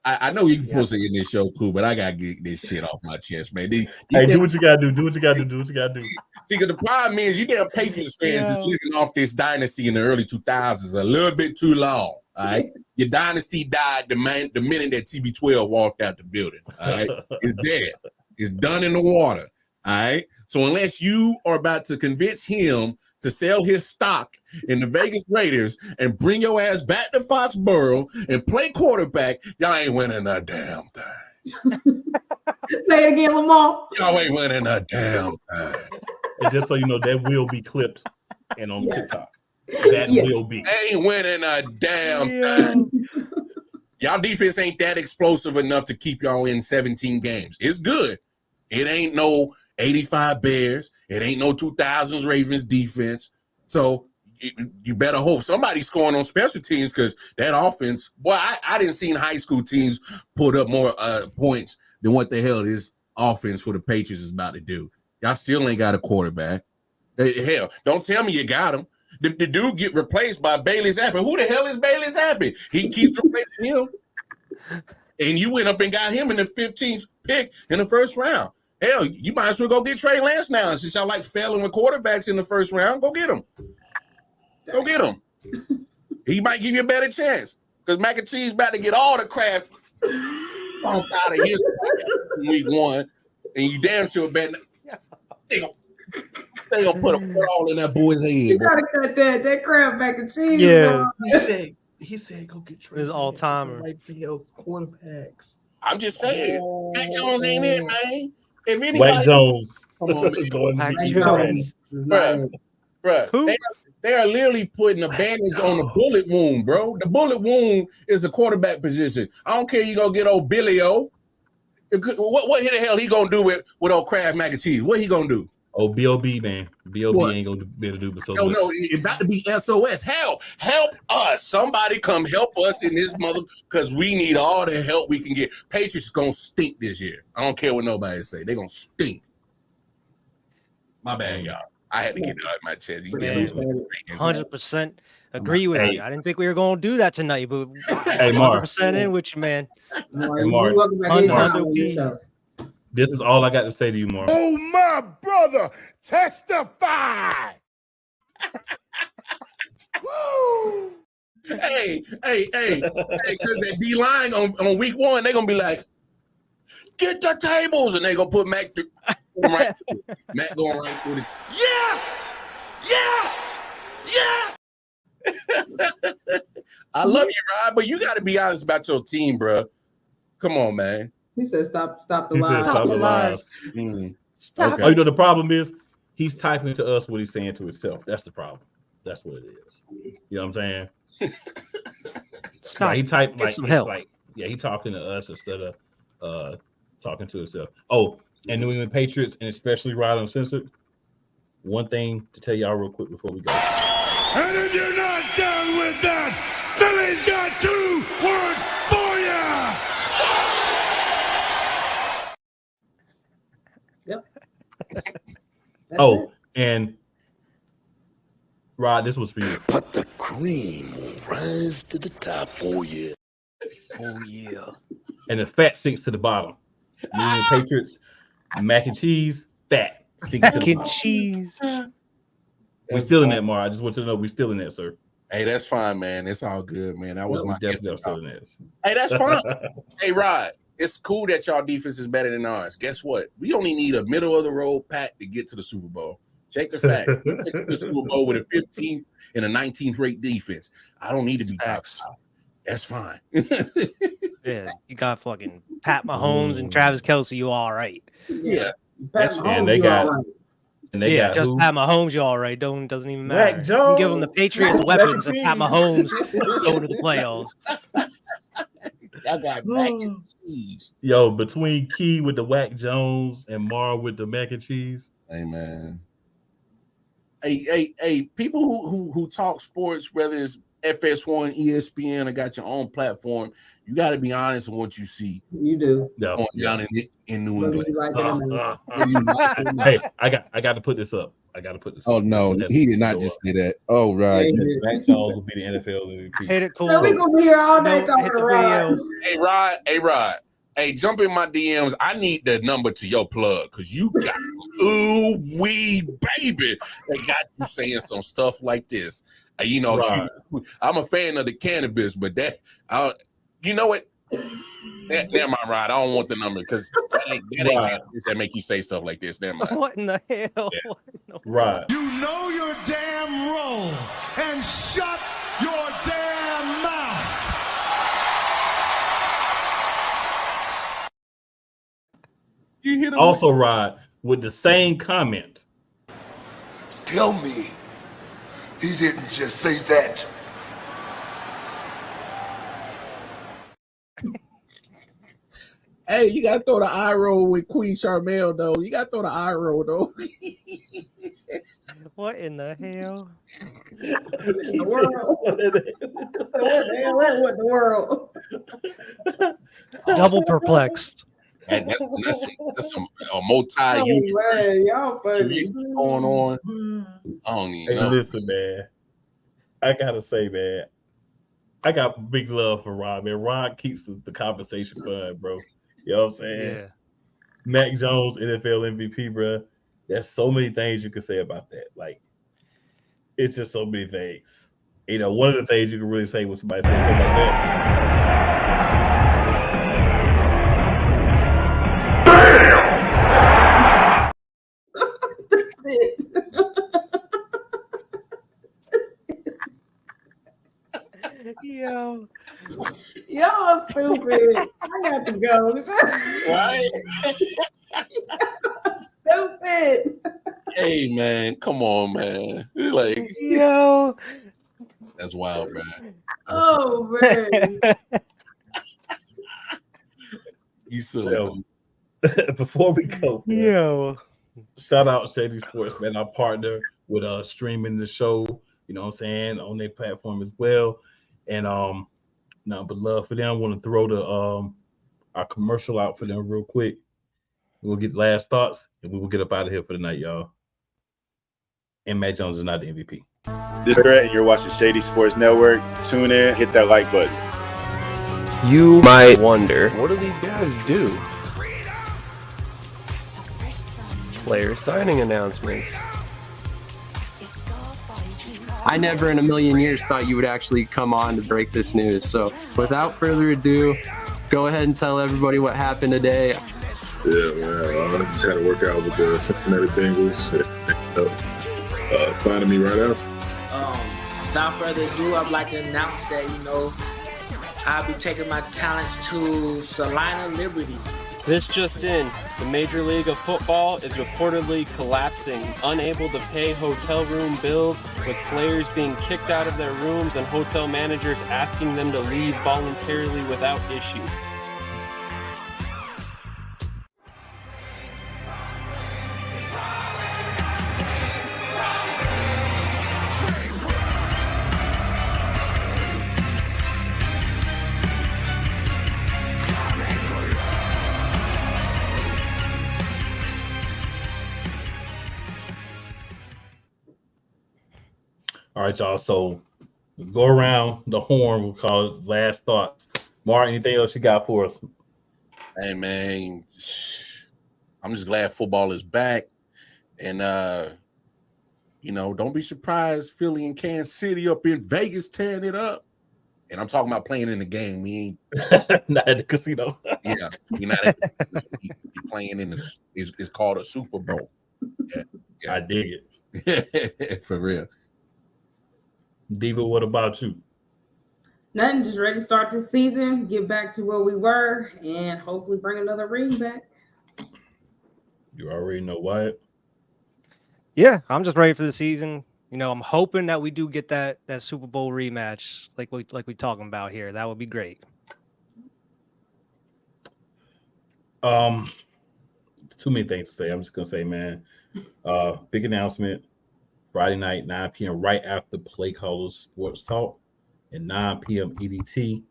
I know you're supposed to end this show cool, but I gotta get this shit off my chest, man. Do what you gotta do. Do what you gotta do. See, because the problem is, you damn Patriots fans is living off this dynasty in the early 2000s a little bit too long. All right, your dynasty died the minute that TB12 walked out the building. All right, it's dead. It's done in the water. All right. So unless you are about to convince him to sell his stock in the Vegas Raiders and bring your ass back to Foxborough and play quarterback, y'all ain't winning a damn thing. Say it again, Lamar. Y'all ain't winning a damn thing. And just so you know, that will be clipped and on TikTok. That will be. They ain't winning a damn thing. Y'all defense ain't that explosive enough to keep y'all in 17 games. It's good. It ain't no 85 Bears. It ain't no 2000s Ravens defense. So you better hope somebody's scoring on special teams, because that offense, boy, I didn't see high school teams put up more points than what the hell this offense for the Patriots is about to do. Y'all still ain't got a quarterback. Hell, don't tell me you got him. The dude get replaced by Bailey Zappi. Who the hell is Bailey Zappi? He keeps replacing him. And you went up and got him in the 15th pick in the first round. Hell, you might as well go get Trey Lance now. Since y'all like failing with quarterbacks in the first round, go get him. Go get him. He might give you a better chance, because Mac and Cheese about to get all the crap out of his week one, and you damn sure bet they gonna put a football in that boy's head. You gotta cut that Kraft mac and cheese. Yeah. He said go get Trey. His all-timer. Like quarterbacks. I'm just saying, Mac Jones ain't it, man. If anybody, Wack Jones. come on, man. Mac Jones. Bruh. They are literally putting a bandage on the bullet wound, bro. The bullet wound is a quarterback position. I don't care you go get old Billy O. What the hell he gonna do with old Kraft mac and cheese? What he gonna do? Oh, B.O.B. man, B.O.B. What? ain't gonna be able to do but so No, much. it's about to be SOS. Help us. Somebody come help us in this mother, because we need all the help we can get. Patriots gonna stink this year. I don't care what nobody say. They're gonna stink. My bad, y'all. I had to get it out of my chest. You Man, did it. 100% agree with you. I didn't think we were going to do that tonight, but Hey, Mark. 100% in with you, man. Mark. Welcome back in. This is all I got to say to you, Mark. Oh, my brother, testify. Woo! Hey, because that D line on week 1, they're gonna be like, get the tables, and they gonna put Mac right. Mac going right through it. Yes! I love you, Rod, but you got to be honest about your team, bro. Come on, man. He said, "Stop the He lies." said, stop the lies. Stop. Okay. Oh, you know the problem is he's typing to us what he's saying to himself. That's the problem. That's what it is. You know what I'm saying? Stop. He typed like some it's help. like he talking to us instead of talking to himself. Oh, and New England Patriots and especially Rod Uncensored. One thing to tell y'all real quick before we go. And if you're not done with that, Philly's got 2 words for you. Yep. Oh, and Rod, this was for you. But the cream will rise to the top. Oh, yeah. Oh, yeah. And the fat sinks to the bottom. New England Patriots, mac and cheese, fat sinks to the Mac and bottom. cheese. We're still in that, Mar. I just want you to know we're still in that, sir. Hey, that's fine, man. It's all good, man. That was We my definitely are gift. still in that. Hey, that's fine. Hey, Rod, it's cool that y'all defense is better than ours. Guess what? We only need a middle of the road pack to get to the Super Bowl. Check the fact. We get to the Super Bowl with a 15th and a 19th rate defense. I don't need to be top 5. That's fine. Yeah, you got fucking Pat Mahomes and Travis Kelce. You all right? Yeah, That's and they got Yeah, just who? Pat Mahomes. You all right? Doesn't even matter. Mac You can give them the Jones. Patriots Mac weapons and and Pat Mahomes go to the playoffs. I got mac and cheese. Yo, between Key with the Whack Jones and Mar with the mac and cheese. Hey, man. Hey, people who talk sports, whether it's FS1, ESPN, or got your own platform, you got to be honest in what you see. You do. No. Going down in New Whether England. you like it or not. Hey, I got to put this up. Oh no, he did not just say that. Oh right. Yeah, he did. Mac Jones will be the NFL MVP. Hit it cool. So we gonna be here all night talking hit the about. video. Hey, Rod. Hey, jump in my DMs. I need the number to your plug because you got ooh wee baby. They got you saying some stuff like this. You know, Right. I'm a fan of the cannabis, but you know what? Never mind, Rod. I don't want the number because that ain't cannabis that make you say stuff like this. Never mind. What in the hell? Yeah. What in the- Right. You know your damn role and shut your damn mouth. You hit him Also, Rod, with the same comment. Tell me he didn't just say that. Hey, you gotta throw the eye roll with Queen Charmel, though. You gotta throw the eye roll, though. What in the hell? The world. What the world? Double perplexed. That's some multi Oh, universe man, y'all funny. going on. I don't even Hey, know. listen, man. I gotta say, man, I got big love for Rod, man. Rod keeps the conversation fun, bro. You know what I'm saying? Yeah. Mac Jones, NFL MVP, bro. There's so many things you can say about that. Like, it's just so many things. You know, one of the things you can really say when somebody says something like that. Yo. Y'all stupid. I got to go. Right? Stupid. Hey, man, come on, man. Like, Yo. that's wild, man. Oh man. You silly. Yo, before we go, man, Yo. shout out Shady Sports, man. Our partner with streaming the show, you know what I'm saying, on their platform as well. And nothing but love for them. I want to throw the our commercial out for them real quick. We'll get last thoughts and we will get up out of here for the night, y'all. And Matt Jones is not the MVP. This is Brett, and you're watching Shady Sports Network. Tune in, hit that like button. You might wonder, what do these guys do? Player signing announcements. I never in a million years thought you would actually come on to break this news. So without further ado, go ahead and tell everybody what happened today. Yeah, man. I just had to work out with the Cincinnati Bengals. Signing me right out. Without further ado, I'd like to announce that, I'll be taking my talents to Salina Liberty. This just in, the Major League of Football is reportedly collapsing, unable to pay hotel room bills, with players being kicked out of their rooms and hotel managers asking them to leave voluntarily without issue. All right, y'all. So we'll go around the horn. We'll call it last thoughts. Mark, anything else you got for us? Hey, man, I'm just glad football is back. And, don't be surprised Philly and Kansas City up in Vegas tearing it up. And I'm talking about playing in the game. We ain't not at the casino. Yeah, we're not at the casino. We're playing in it's called a Super Bowl. Yeah. I dig it. For real. Diva, what about you? Nothing, just ready to start this season, get back to where we were, and hopefully bring another ring back. You already know Wyatt. Yeah, I'm just ready for the season. I'm hoping that we do get that Super Bowl rematch, like we talking about here. That would be great. Too many things to say. I'm just gonna say, man, big announcement. Friday night, 9 p.m. right after Play Callers Sports Talk, at 9 p.m. EDT,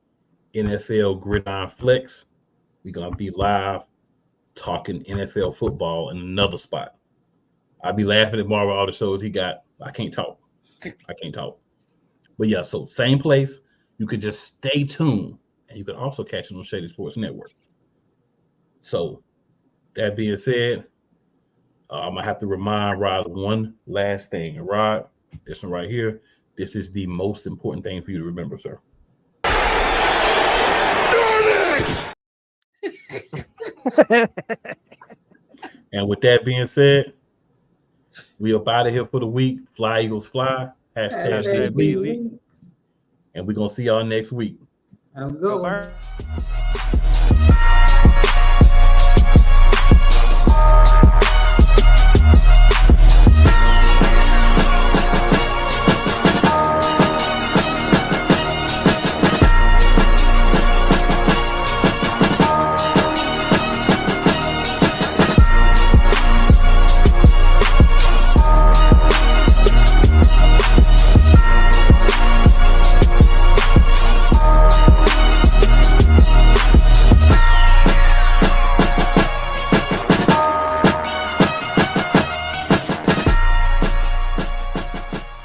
NFL Gridiron Flex. We're going to be live talking NFL football in another spot. I'll be laughing at Marvel, all the shows he got. I can't talk. But yeah, so same place. You could just stay tuned, and you can also catch it on Shady Sports Network. So that being said, I'm going to have to remind Rod one last thing. And Rod, this one right here, this is the most important thing for you to remember, sir. And with that being said, we up out of here for the week. Fly Eagles fly. Hashtag be elite. And we're going to see y'all next week. Have a good one.